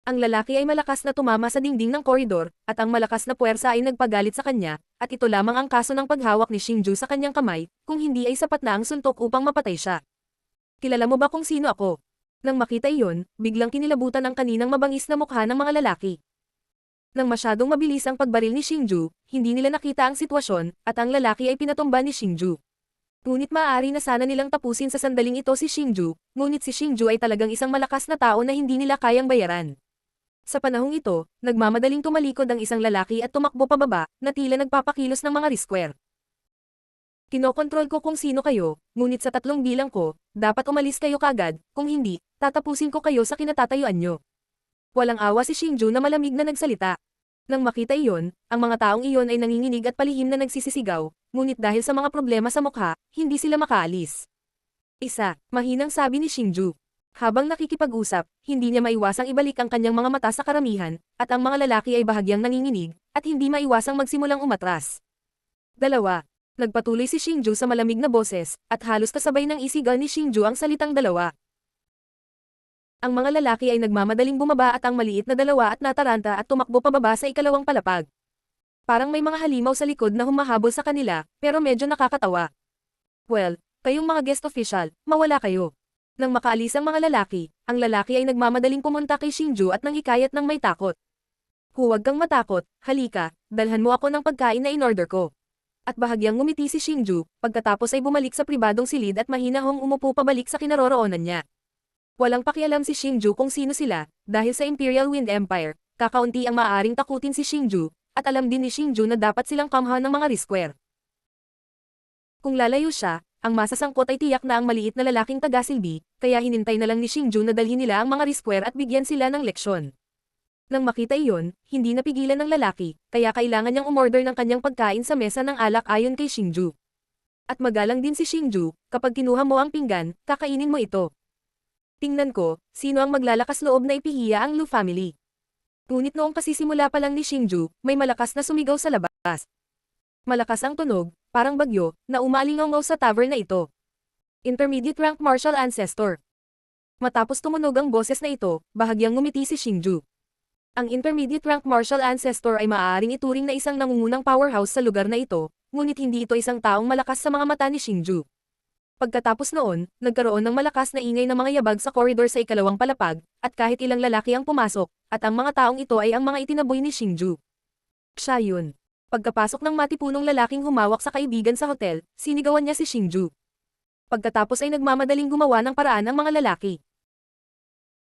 Ang lalaki ay malakas na tumama sa dingding ng koridor, at ang malakas na puwersa ay nagpagalit sa kanya, at ito lamang ang kaso ng paghawak ni Xingju sa kanyang kamay, kung hindi ay sapat na ang suntok upang mapatay siya. Kilala mo ba kung sino ako? Nang makita iyon, biglang kinilabutan ang kaninang mabangis na mukha ng mga lalaki. Nang masyadong mabilis ang pagbaril ni Xingju, hindi nila nakita ang sitwasyon, at ang lalaki ay pinatumba ni Xingju. Ngunit maaari na sana nilang tapusin sa sandaling ito si Xingju, ngunit si Xingju ay talagang isang malakas na tao na hindi nila kayang bayaran. Sa panahong ito, nagmamadaling tumalikod ang isang lalaki at tumakbo pababa, na tila nagpapakilos ng mga riskware. Kinokontrol ko kung sino kayo, ngunit sa 3 bilang ko, dapat umalis kayo kagad, kung hindi, tatapusin ko kayo sa kinatatayuan nyo. Walang awa si Xingju na malamig na nagsalita. Nang makita iyon, ang mga taong iyon ay nanginginig at palihim na nagsisisigaw, ngunit dahil sa mga problema sa mukha, hindi sila makaalis. Mahinang sabi ni Xingju. Habang nakikipag-usap, hindi niya maiwasang ibalik ang kanyang mga mata sa karamihan, at ang mga lalaki ay bahagyang nanginginig, at hindi maiwasang magsimulang umatras. 2. Nagpatuloy si Xingju sa malamig na boses, at halos kasabay ng isigaw ni Xingju ang salitang 2. Ang mga lalaki ay nagmamadaling bumaba at ang maliit na 2 at nataranta at tumakbo pababa sa ikalawang palapag. Parang may mga halimaw sa likod na humahabol sa kanila, pero medyo nakakatawa. Well, kayong mga guest official, mawala kayo. Nang makaalis ang mga lalaki, ang lalaki ay nagmamadaling pumunta kay Xingju at nanghikayat ng may takot. Huwag kang matakot, halika, dalhan mo ako ng pagkain na in-order ko. At bahagyang ngumiti si Xingju, pagkatapos ay bumalik sa pribadong silid at mahinahong umupo pabalik sa kinaroroonan niya. Walang pakialam si Xingju kung sino sila, dahil sa Imperial Wind Empire, kakaunti ang maaaring takutin si Xingju, at alam din ni Xingju na dapat silang kamhan ng mga riskware. Kung lalayo siya, ang masasangkot ay tiyak na ang maliit na lalaking tagasilbi, kaya hinintay na lang ni Xingju na dalhin nila ang mga rescuer at bigyan sila ng leksyon. Nang makita iyon, hindi napigilan ng lalaki, kaya kailangan niyang umorder ng kanyang pagkain sa mesa ng alak ayon kay Xingju. At magalang din si Xingju, kapag kinuha mo ang pinggan, kakainin mo ito. Tingnan ko, sino ang maglalakas loob na ipihiya ang Lu family. Ngunit noong kasisimula pa lang ni Xingju, may malakas na sumigaw sa labas. Malakas ang tunog, parang bagyo, na umalingaw sa tavern na ito. Intermediate rank martial ancestor. Matapos tumunog ang boses na ito, bahagyang ngumiti si Xingju. Ang intermediate rank martial ancestor ay maaaring ituring na isang nangungunang powerhouse sa lugar na ito, ngunit hindi ito isang taong malakas sa mga mata ni Xingju. Pagkatapos noon, nagkaroon ng malakas na ingay ng mga yabag sa koridor sa ikalawang palapag, at kahit ilang lalaki ang pumasok, at ang mga taong ito ay ang mga itinaboy ni Xingju. Siya yun. Pagkapasok ng matipunong lalaking humawak sa kaibigan sa hotel, sinigawan niya si Xingju. Pagkatapos ay nagmamadaling gumawa ng paraan ang mga lalaki.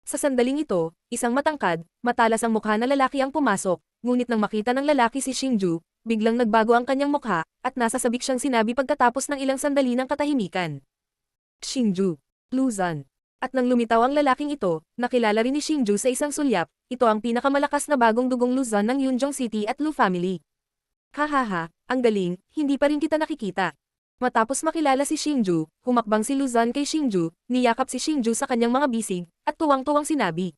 Sa sandaling ito, isang matangkad, matalas ang mukha na lalaki ang pumasok, ngunit nang makita ng lalaki si Xingju, biglang nagbago ang kanyang mukha, at nasasabik siyang sinabi pagkatapos ng ilang sandali ng katahimikan. Xingju. Luzon. At nang lumitaw ang lalaking ito, nakilala rin ni Xingju sa isang sulyap, ito ang pinakamalakas na bagong dugong Luzon ng Yunjong City at Lu family. Hahaha, ang galing, hindi pa rin kita nakikita. Matapos makilala si Xingju, humakbang si Luzon kay Xingju, niyakap si Xingju sa kanyang mga bisig, at tuwang-tuwang sinabi.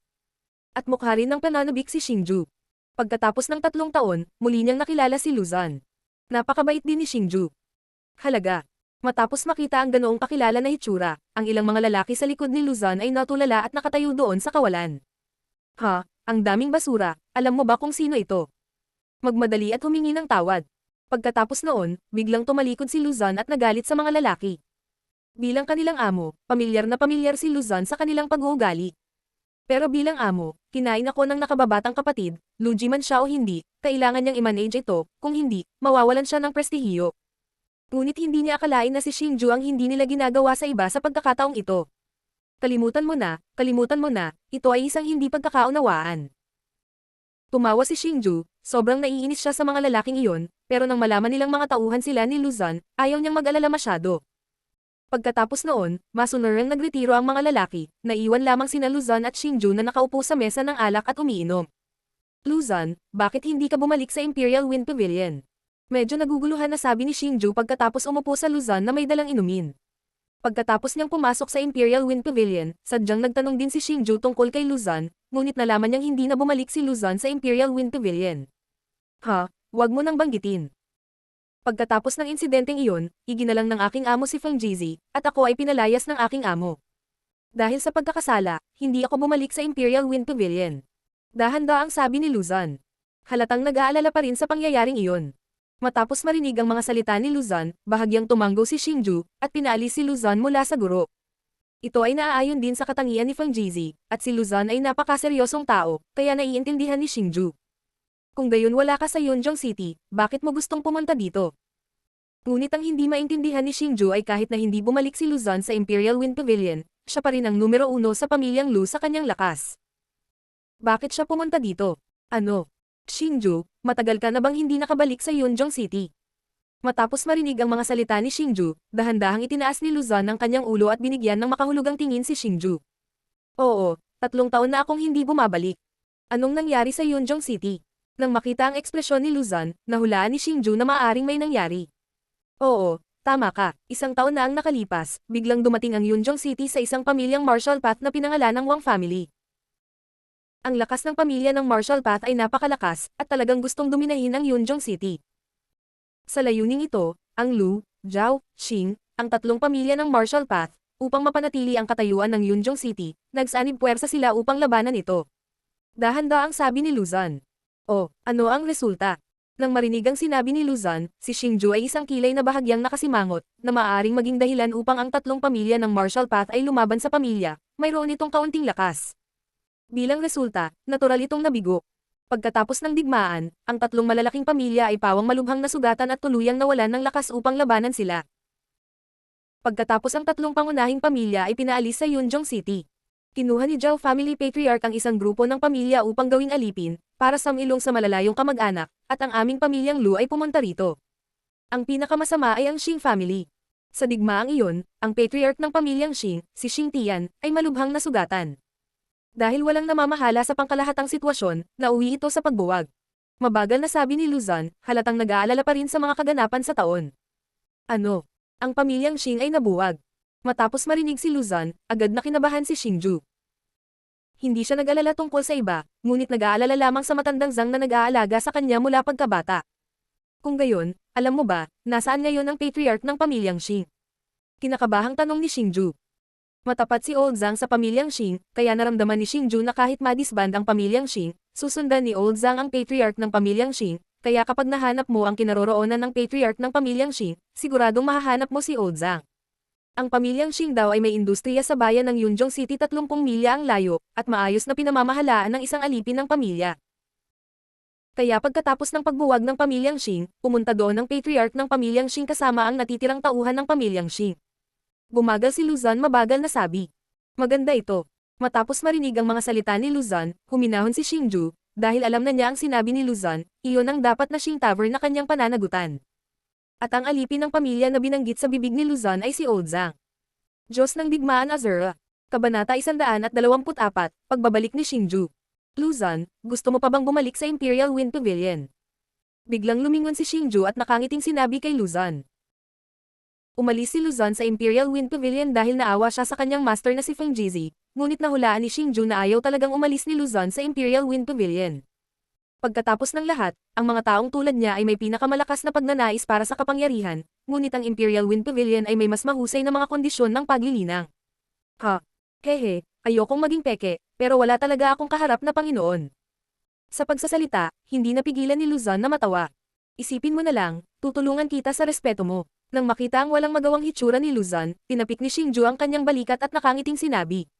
At mukha rin ng pananabik si Xingju. Pagkatapos ng 3 taon, muli niyang nakilala si Luzon. Napakabait din ni Xingju. Halaga. Matapos makita ang ganoong kakilala na hitsura, ang ilang mga lalaki sa likod ni Luzon ay natulala at nakatayo doon sa kawalan. Ha, ang daming basura, alam mo ba kung sino ito? Magmadali at humingi ng tawad. Pagkatapos noon, biglang tumalikod si Luzon at nagalit sa mga lalaki. Bilang kanilang amo, pamilyar na pamilyar si Luzon sa kanilang pag-uugali. Pero bilang amo, kinain ako ng nakababatang kapatid, Luji man siya o hindi, kailangan niyang i-manage ito, kung hindi, mawawalan siya ng prestihiyo. Ngunit hindi niya akalain na si Xingju ang hindi nila ginagawa sa iba sa pagkakataong ito. Kalimutan mo na, ito ay isang hindi pagkakaunawaan. Tumawa si Xingju, sobrang naiinis siya sa mga lalaking iyon, pero nang malaman nilang mga tauhan sila ni Luzon, ayaw niyang mag-alala masyado. Pagkatapos noon, masunarang nagretiro ang mga lalaki, naiwan lamang sina Luzon at Xingju na nakaupo sa mesa ng alak at umiinom. Luzon, bakit hindi ka bumalik sa Imperial Wind Pavilion? Medyo naguguluhan na sabi ni Xingju pagkatapos umupo sa Luzon na may dalang inumin. Pagkatapos niyang pumasok sa Imperial Wind Pavilion, sadyang nagtanong din si Xingju tungkol kay Luzon, ngunit nalaman niyang hindi na bumalik si Luzon sa Imperial Wind Pavilion. Ha, wag mo nang banggitin. Pagkatapos ng insidenteng iyon, iginalang ng aking amo si Feng Jizi, at ako ay pinalayas ng aking amo. Dahil sa pagkakasala, hindi ako bumalik sa Imperial Wind Pavilion. Dahan-daang sabi ni Luzon. Halatang nag-aalala pa rin sa pangyayaring iyon. Matapos marinig ang mga salita ni Luzon, bahagyang tumanggo si Xingju, at pinaalis si Luzon mula sa guro. Ito ay naaayon din sa katangian ni Feng Jizi, at si Luzon ay napakaseryosong tao, kaya naiintindihan ni Xingju. Kung gayon wala ka sa Yunjong City, bakit mo gustong pumunta dito? Ngunit ang hindi maintindihan ni Xingju ay kahit na hindi bumalik si Luzon sa Imperial Wind Pavilion, siya pa rin ang numero 1 sa pamilyang Lu sa kanyang lakas. Bakit siya pumunta dito? Ano? Xingju, matagal ka na bang hindi nakabalik sa Yunjong City? Matapos marinig ang mga salita ni Xingju, dahan-dahang itinaas ni Luzon ang kanyang ulo at binigyan ng makahulugang tingin si Xingju. Oo, 3 taon na akong hindi bumabalik. Anong nangyari sa Yunjong City? Nang makita ang ekspresyon ni Luzon, nahulaan ni Xingju na maaaring may nangyari. Oo, tama ka, 1 taon na ang nakalipas, biglang dumating ang Yunjong City sa isang pamilyang martial path na pinangalan ng Wang family. Ang lakas ng pamilya ng martial path ay napakalakas, at talagang gustong dominahin ang Yunjong City. Sa layuning ito, ang Lu, Zhao, Xing, ang 3 pamilya ng martial path, upang mapanatili ang katayuan ng Yunjong City, nagsanib puwersa sila upang labanan ito. Dahan-daang sabi ni Luzon. Oh, ano ang resulta? Nang marinig ang sinabi ni Luzon, si Xingju ay isang kilay na bahagyang nakasimangot, na maaaring maging dahilan upang ang 3 pamilya ng martial path ay lumaban sa pamilya, mayroon itong kaunting lakas. Bilang resulta, natural itong nabigo. Pagkatapos ng digmaan, ang 3 malalaking pamilya ay pawang malubhang nasugatan at tuluyang nawalan ng lakas upang labanan sila. Pagkatapos ang 3 pangunahing pamilya ay pinaalis sa Yunjong City. Kinuha ni Zhao Family Patriarch ang isang grupo ng pamilya upang gawing alipin, para samilong sa malalayong kamag-anak, at ang aming pamilyang Lu ay pumunta rito. Ang pinakamasama ay ang Xing family. Sa digmaang iyon, ang patriarch ng pamilyang Xing, si Xing Tian, ay malubhang nasugatan. Dahil walang namamahala sa pangkalahatang sitwasyon, nauwi ito sa pagbuwag. Mabagal na sabi ni Luzon, halatang nag-aalala pa rin sa mga kaganapan sa taon. Ano? Ang pamilyang Xing ay nabuwag. Matapos marinig si Luzon, agad na kinabahan si Xingju. Hindi siya nag-alala tungkol sa iba, ngunit nag-aalala lamang sa matandang Zhang na nag-aalaga sa kanya mula pagkabata. Kung gayon, alam mo ba, nasaan ngayon ang patriarch ng pamilyang Xing? Kinakabahang tanong ni Xingju. Matapat si Old Zhang sa pamilyang Xing, kaya naramdaman ni Xingju na kahit madisband ang pamilyang Xing, susundan ni Old Zhang ang patriarch ng pamilyang Xing, kaya kapag nahanap mo ang kinaroroonan ng patriarch ng pamilyang Xing, siguradong mahahanap mo si Old Zhang. Ang pamilyang Xing daw ay may industriya sa bayan ng Yunzhong City 30 milya ang layo, at maayos na pinamamahalaan ng isang alipin ng pamilya. Kaya pagkatapos ng pagbuwag ng pamilyang Xing, pumunta doon ang patriarch ng pamilyang Xing kasama ang natitirang tauhan ng pamilyang Xing. Bumagal si Luzon mabagal na sabi. Maganda ito. Matapos marinig ang mga salita ni Luzon, huminahon si Xingju, dahil alam na niya ang sinabi ni Luzon, iyon ang dapat na Xing Tavern na kanyang pananagutan. At ang alipin ng pamilya na binanggit sa bibig ni Luzon ay si Old Zhang. Diyos ng Digmaan Azura. Kabanata 124, Pagbabalik ni Xingju. Luzon, gusto mo pa bang bumalik sa Imperial Wind Pavilion? Biglang lumingon si Xingju at nakangiting sinabi kay Luzon. Umalis si Luzon sa Imperial Wind Pavilion dahil naawa siya sa kanyang master na si Feng Jizi, ngunit nahulaan ni Xingju na ayaw talagang umalis ni Luzon sa Imperial Wind Pavilion. Pagkatapos ng lahat, ang mga taong tulad niya ay may pinakamalakas na pagnanais para sa kapangyarihan, ngunit ang Imperial Wind Pavilion ay may mas mahusay na mga kondisyon ng paglilinang. Ha? Hehe, ayokong maging peke, pero wala talaga akong kaharap na Panginoon. Sa pagsasalita, hindi napigilan ni Luzon na matawa. Isipin mo na lang, tutulungan kita sa respeto mo. Nang makita ang walang magawang hitsura ni Luzon, tinapik ni Xingju ang kanyang balikat at nakangiting sinabi.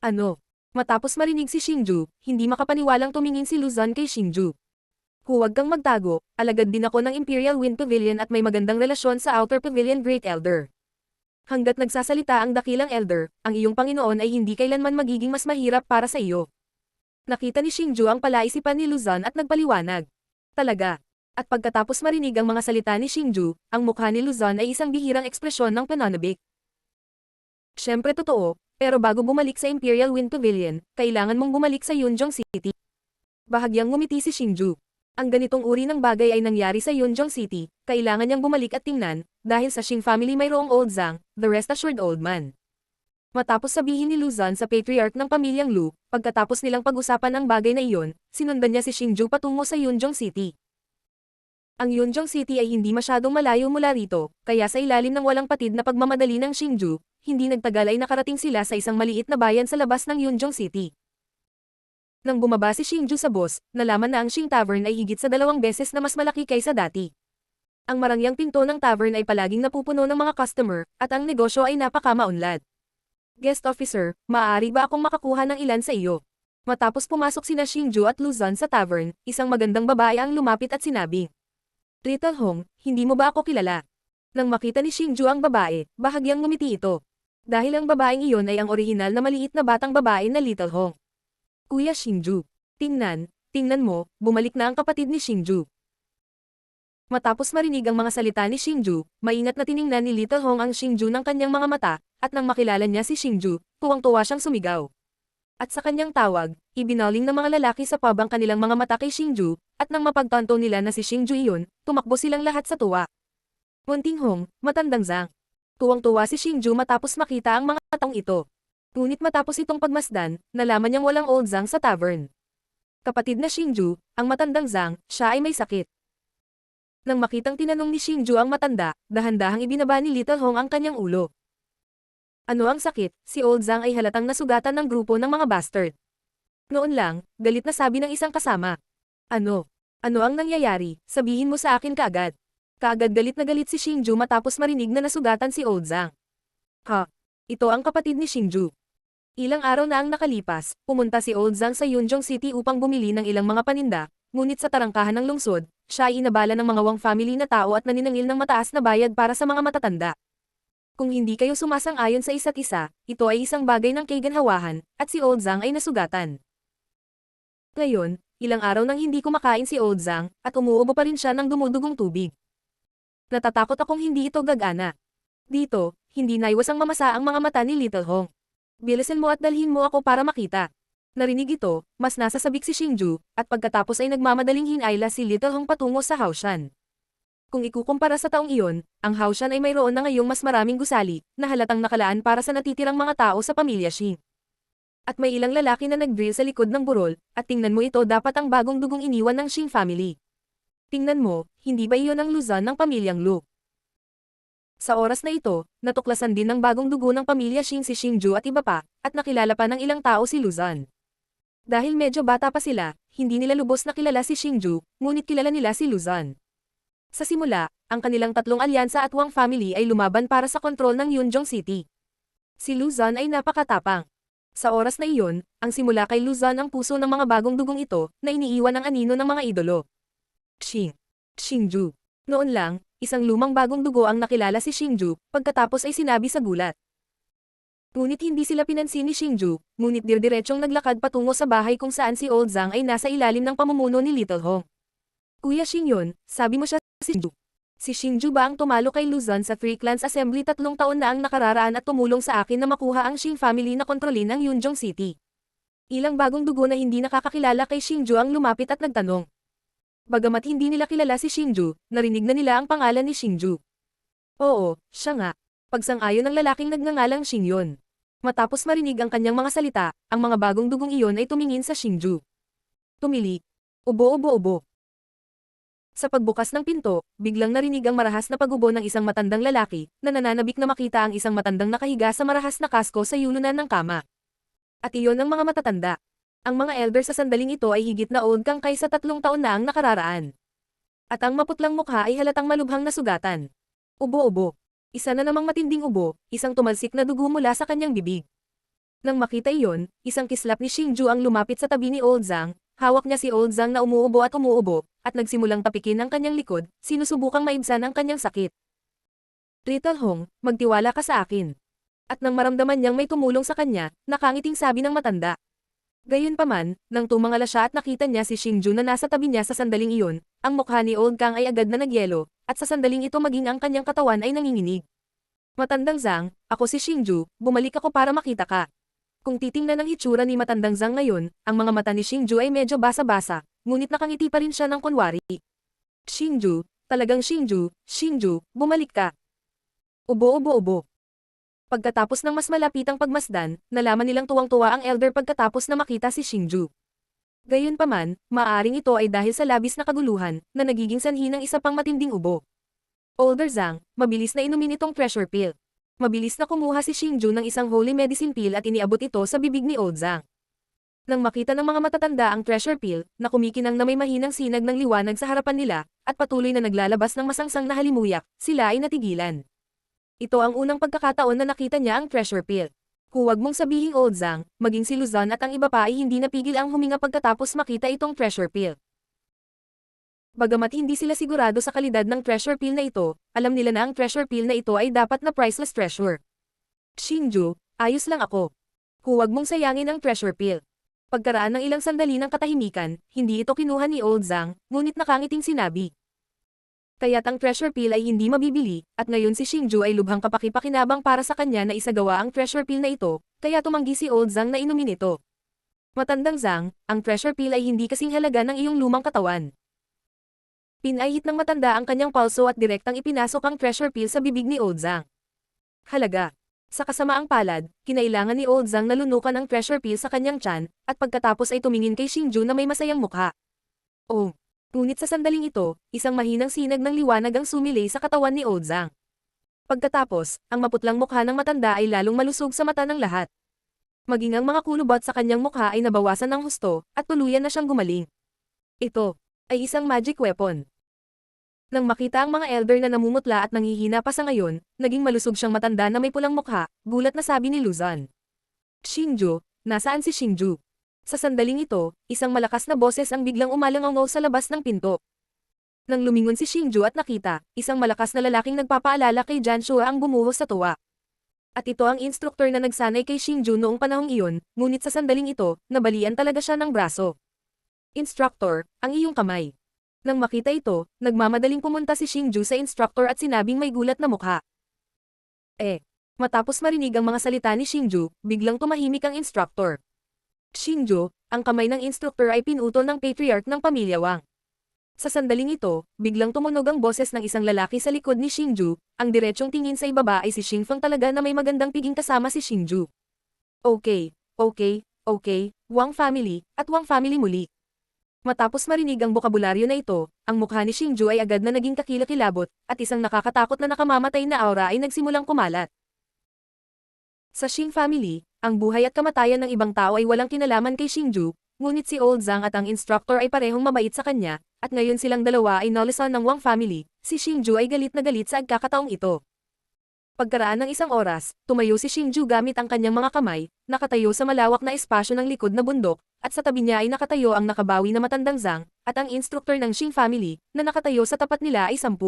Ano? Matapos marinig si Xingju, hindi makapaniwalang tumingin si Luzon kay Xingju. Huwag kang magtago, alagad din ako ng Imperial Wind Pavilion at may magandang relasyon sa Outer Pavilion Great Elder. Hanggat nagsasalita ang dakilang elder, ang iyong Panginoon ay hindi kailanman magiging mas mahirap para sa iyo. Nakita ni Xingju ang palaisipan ni Luzon at nagpaliwanag. Talaga. At pagkatapos marinig ang mga salita ni Xingju, ang mukha ni Luzon ay isang bihirang ekspresyon ng pananabik. Siyempre totoo, pero bago bumalik sa Imperial Wind Pavilion, kailangan mong bumalik sa Yunzhong City. Bahagyang ngumiti si Xingju. Ang ganitong uri ng bagay ay nangyari sa Yunzhong City, kailangan niyang bumalik at tingnan, dahil sa Xing family mayroong Old Zhang, the rest assured old man. Matapos sabihin ni Luzon sa patriarch ng pamilyang Lu, pagkatapos nilang pag-usapan ang bagay na iyon, sinundan niya si Xingju patungo sa Yunzhong City. Ang Yunzhong City ay hindi masyadong malayo mula rito, kaya sa ilalim ng walang patid na pagmamadali ng Xingju, hindi nagtagal ay nakarating sila sa isang maliit na bayan sa labas ng Yunzhong City. Nang bumaba si Xingju sa bus, nalaman na ang Xing Tavern ay higit sa 2 beses na mas malaki kaysa dati. Ang marangyang pinto ng tavern ay palaging napupuno ng mga customer, at ang negosyo ay napakamaunlad. Guest officer, maaari ba akong makakuha ng ilan sa iyo? Matapos pumasok sina Xingju at Luzon sa tavern, isang magandang babae ang lumapit at sinabi. Little Hong, hindi mo ba ako kilala? Nang makita ni Xingju ang babae, bahagyang ngumiti ito. Dahil ang babaeng iyon ay ang orihinal na maliit na batang babae na Little Hong. Kuya Xingju. Tingnan mo, bumalik na ang kapatid ni Xingju. Matapos marinig ang mga salita ni Xingju, maingat na tiningnan ni Little Hong ang Xingju ng kanyang mga mata, at nang makilala niya si Xingju, tuwang-tuwa siyang sumigaw. At sa kanyang tawag, ibinaling ng mga lalaki sa pub ang kanilang mga mata kay Xingju, at nang mapagtanto nila na si Xingju iyon, tumakbo silang lahat sa tuwa. Munting Hong, matandang Zhang. Tuwang-tuwa si Xingju matapos makita ang mga taong ito. Ngunit matapos itong pagmasdan, nalaman niyang walang Old Zhang sa tavern. Kapatid na Xingju, ang matandang Zhang, siya ay may sakit. Nang makitang tinanong ni Xingju ang matanda, dahan-dahang ibinaba ni Little Hong ang kanyang ulo. Ano ang sakit? Si Old Zhang ay halatang nasugatan ng grupo ng mga bastard. Noon lang, galit na sabi ng isang kasama. Ano? Ano ang nangyayari? Sabihin mo sa akin kaagad. Kaagad galit na galit si Xingju matapos marinig na nasugatan si Old Zhang. Ha? Ito ang kapatid ni Xingju. Ilang araw na ang nakalipas, pumunta si Old Zhang sa Yunzhong City upang bumili ng ilang mga paninda, ngunit sa tarangkahan ng lungsod, siya ay inabala ng mga Wang family na tao at naniningil ng mataas na bayad para sa mga matatanda. Kung hindi kayo sumasang-ayon sa isa't isa, ito ay isang bagay ng kaganhawahan, at si Old Zhang ay nasugatan. Ngayon, ilang araw nang hindi kumakain si Old Zhang, at umuubo pa rin siya ng dumudugong tubig. Natatakot akong hindi ito gagana. Dito, hindi naiwasang mamasa ang mga mata ni Little Hong. Bilisan mo at dalhin mo ako para makita. Narinig ito, mas nasasabik si Xingju, at pagkatapos ay nagmamadaling hinayla si Little Hong patungo sa Haoshan. Kung ikukumpara sa taong iyon, ang Haoshan ay mayroon na ngayong mas maraming gusali, na halatang nakalaan para sa natitirang mga tao sa pamilya Xing. At may ilang lalaki na nag-drill sa likod ng burol, at tingnan mo ito dapat ang bagong dugong iniwan ng Xing family. Tingnan mo, hindi ba iyon ang Luzon ng pamilyang Lu? Sa oras na ito, natuklasan din ng bagong dugo ng pamilya Xing si Xingju at iba pa, at nakilala pa ng ilang tao si Luzon. Dahil medyo bata pa sila, hindi nila lubos na kilala si Xingju, ngunit kilala nila si Luzon. Sa simula, ang kanilang tatlong alyansa at Wang family ay lumaban para sa kontrol ng Yunjong City. Si Luzon ay napakatapang. Sa oras na iyon, ang simula kay Luzon ang puso ng mga bagong dugong ito, na iniiwan ng anino ng mga idolo. Xingju. Noon lang, isang lumang bagong dugo ang nakilala si Xingju, pagkatapos ay sinabi sa gulat. Ngunit hindi sila pinansin ni Xingju, ngunit dirdiretsong naglakad patungo sa bahay kung saan si Old Zhang ay nasa ilalim ng pamumuno ni Little Hong. Kuya Xing yun, sabi mo siya, Xingju. Si Xingju ba ang tumalo kay Luzon sa Three Clans Assembly 3 taon na ang nakararaan at tumulong sa akin na makuha ang Xing family na kontrolin ang Yunjong City? Ilang bagong dugo na hindi nakakakilala kay Xingju ang lumapit at nagtanong. Bagamat hindi nila kilala si Xingju, narinig na nila ang pangalan ni Xingju. Oo, siya nga. Pagsang-ayon ng lalaking nagngangalang Xing yun. Matapos marinig ang kanyang mga salita, ang mga bagong dugong iyon ay tumingin sa Xingju. Tumili. Ubo-ubo-ubo. Sa pagbukas ng pinto, biglang narinig ang marahas na pagubo ng isang matandang lalaki, na nananabik na makita ang isang matandang nakahiga sa marahas na kasko sa yulunan ng kama. At iyon ang mga matatanda. Ang mga elder sa sandaling ito ay higit na old kang kaysa 3 taon na ang nakararaan. At ang maputlang mukha ay halatang malubhang nasugatan. Ubo-ubo. Isa na namang matinding ubo, isang tumalsik na dugo mula sa kanyang bibig. Nang makita iyon, isang kislap ni Xingju ang lumapit sa tabi ni Old Zhang. Hawak niya si Old Zhang na umuubo, at nagsimulang tapikin ang kanyang likod, sinusubukang maibsan ang kanyang sakit. Little Hong, magtiwala ka sa akin. At nang maramdaman niyang may tumulong sa kanya, nakangiting sabi ng matanda. Gayunpaman, nang tumangala siya at nakita niya si Xingju na nasa tabi niya sa sandaling iyon, ang mukha ni Old Kang ay agad na nagyelo, at sa sandaling ito maging ang kanyang katawan ay nanginginig. Matandang Zhang, ako si Xingju, bumalik ako para makita ka. Kung titingnan ang hitsura ni Matandang Zhang ngayon, ang mga mata ni Xingju ay medyo basa-basa, ngunit nakangiti pa rin siya ng kunwari. Xingju, talagang Xingju, bumalik ka. Ubo-ubo-ubo. Pagkatapos ng mas malapitang pagmasdan, nalaman nilang tuwang-tuwa ang elder pagkatapos na makita si Xingju. Gayunpaman, maaaring ito ay dahil sa labis na kaguluhan, na nagiging sanhi ng isa pang matinding ubo. Older Zhang, mabilis na inumin itong pressure pill. Mabilis na kumuha si Xingju ng isang holy medicine pill at iniabot ito sa bibig ni Old Zhang. Nang makita ng mga matatanda ang treasure pill, na kumikinang na may mahinang sinag ng liwanag sa harapan nila, at patuloy na naglalabas ng masangsang na halimuyak, sila ay natigilan. Ito ang unang pagkakataon na nakita niya ang treasure pill. Huwag mong sabihing Old Zhang, maging si Luzon at ang iba pa ay hindi napigil ang huminga pagkatapos makita itong treasure pill. Bagamat hindi sila sigurado sa kalidad ng treasure pill na ito, alam nila na ang treasure pill na ito ay dapat na priceless treasure. Xingju, ayos lang ako. Huwag mong sayangin ang treasure pill. Pagkaraan ng ilang sandali ng katahimikan, hindi ito kinuha ni Old Zhang, ngunit nakangiting sinabi. Kaya't ang treasure pill ay hindi mabibili, at ngayon si Xingju ay lubhang kapakipakinabang para sa kanya na isagawa ang treasure pill na ito, kaya tumanggi si Old Zhang na inumin ito. Matandang Zhang, ang treasure pill ay hindi kasing halaga ng iyong lumang katawan. Pinahit ng matanda ang kanyang palso at direktang ipinasok ang treasure pill sa bibig ni Old Zhang. Halaga. Sa kasamaang palad, kinailangan ni Old Zhang na lunukan ang treasure pill sa kanyang tiyan, at pagkatapos ay tumingin kay Xingju na may masayang mukha. Oh! Ngunit sa sandaling ito, isang mahinang sinag ng liwanag ang sumilay sa katawan ni Old Zhang. Pagkatapos, ang maputlang mukha ng matanda ay lalong malusog sa mata ng lahat. Maging ang mga kulubot sa kanyang mukha ay nabawasan ng husto, at tuluyan na siyang gumaling. Ito ay isang magic weapon. Nang makita ang mga elder na namumutla at nanghihina pa sa ngayon, naging malusog siyang matanda na may pulang mukha, gulat na sabi ni Luzon. Xingju, nasaan si Xingju? Sa sandaling ito, isang malakas na boses ang biglang umalangaw sa labas ng pinto. Nang lumingon si Xingju at nakita, isang malakas na lalaking nagpapaalala kay Janshua ang bumuhos sa tuwa. At ito ang instruktor na nagsanay kay Xingju noong panahong iyon, ngunit sa sandaling ito, nabalian talaga siya ng braso. Instructor, ang iyong kamay. Nang makita ito, nagmamadaling pumunta si Xingju sa instructor at sinabing may gulat na mukha. Matapos marinig ang mga salita ni Xingju, biglang tumahimik ang instructor. Xingju, ang kamay ng instructor ay pinutol ng patriarch ng pamilya Wang. Sa sandaling ito, biglang tumunog ang boses ng isang lalaki sa likod ni Xingju, ang diretsong tingin sa ibaba ay si Xingfeng talaga na may magandang piging kasama si Xingju. Okay, Wang family, at Wang family muli. Matapos marinig ang bokabularyo na ito, ang mukha ni Xingju ay agad na naging kakilakilabot, at isang nakakatakot na nakamamatay na aura ay nagsimulang kumalat. Sa Xing family, ang buhay at kamatayan ng ibang tao ay walang kinalaman kay Xingju, ngunit si Old Zhang at ang instructor ay parehong mabait sa kanya, at ngayon silang dalawa ay nolisan ng Wang family, si Xingju ay galit na galit sa agkakataong ito. Pagkaraan ng isang oras, tumayo si Xingju gamit ang kanyang mga kamay, nakatayo sa malawak na espasyo ng likod na bundok, at sa tabi niya ay nakatayo ang nakabawi na matandang Zhang, at ang instructor ng Xing family, na nakatayo sa tapat nila ay 10.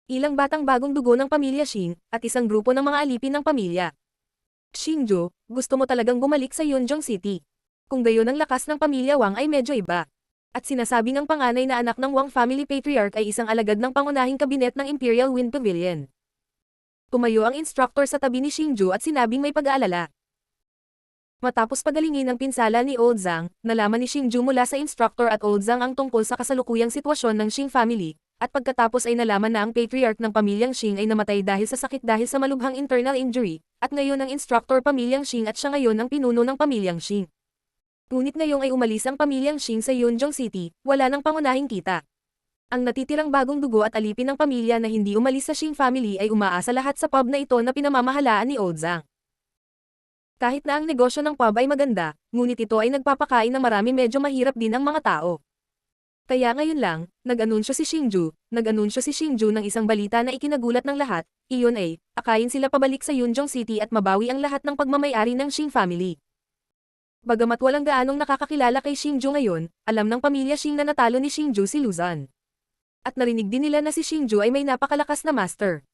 Ilang batang bagong dugo ng pamilya Xing, at isang grupo ng mga alipin ng pamilya. Xingju, gusto mo talagang bumalik sa Yunzhong City. Kung gayon ang lakas ng pamilya Wang ay medyo iba. At sinasabing ang panganay na anak ng Wang family patriarch ay isang alagad ng pangunahing kabinet ng Imperial Wind Pavilion. Tumayo ang instructor sa tabi ni Xingju at sinabing may pag-aalala. Matapos pagalingin ang pinsala ni Old Zhang, nalaman ni Xingju mula sa instructor at Old Zhang ang tungkol sa kasalukuyang sitwasyon ng Xing family, at pagkatapos ay nalaman na ang patriarch ng pamilyang Xing ay namatay dahil sa sakit dahil sa malubhang internal injury, at ngayon ang instructor pamilyang Xing at siya ngayon ang pinuno ng pamilyang Xing. Ngunit ngayong ay umalis ang pamilyang Xing sa Yunzhong City, wala nang pangunahing kita. Ang natitirang bagong dugo at alipin ng pamilya na hindi umalis sa Xing family ay umaasa lahat sa pub na ito na pinamamahalaan ni Old Zhang. Kahit na ang negosyo ng pub ay maganda, ngunit ito ay nagpapakain ng marami medyo mahirap din ang mga tao. Kaya ngayon lang, nag-anunsyo si Xingju ng isang balita na ikinagulat ng lahat, iyon ay, akayin sila pabalik sa Yunzhong City at mabawi ang lahat ng pagmamayari ng Xing family. Bagamat walang gaanong nakakakilala kay Xingju ngayon, alam ng pamilya Xing na natalo ni Xingju si Luzon. At narinig din nila na si Xingju ay may napakalakas na master.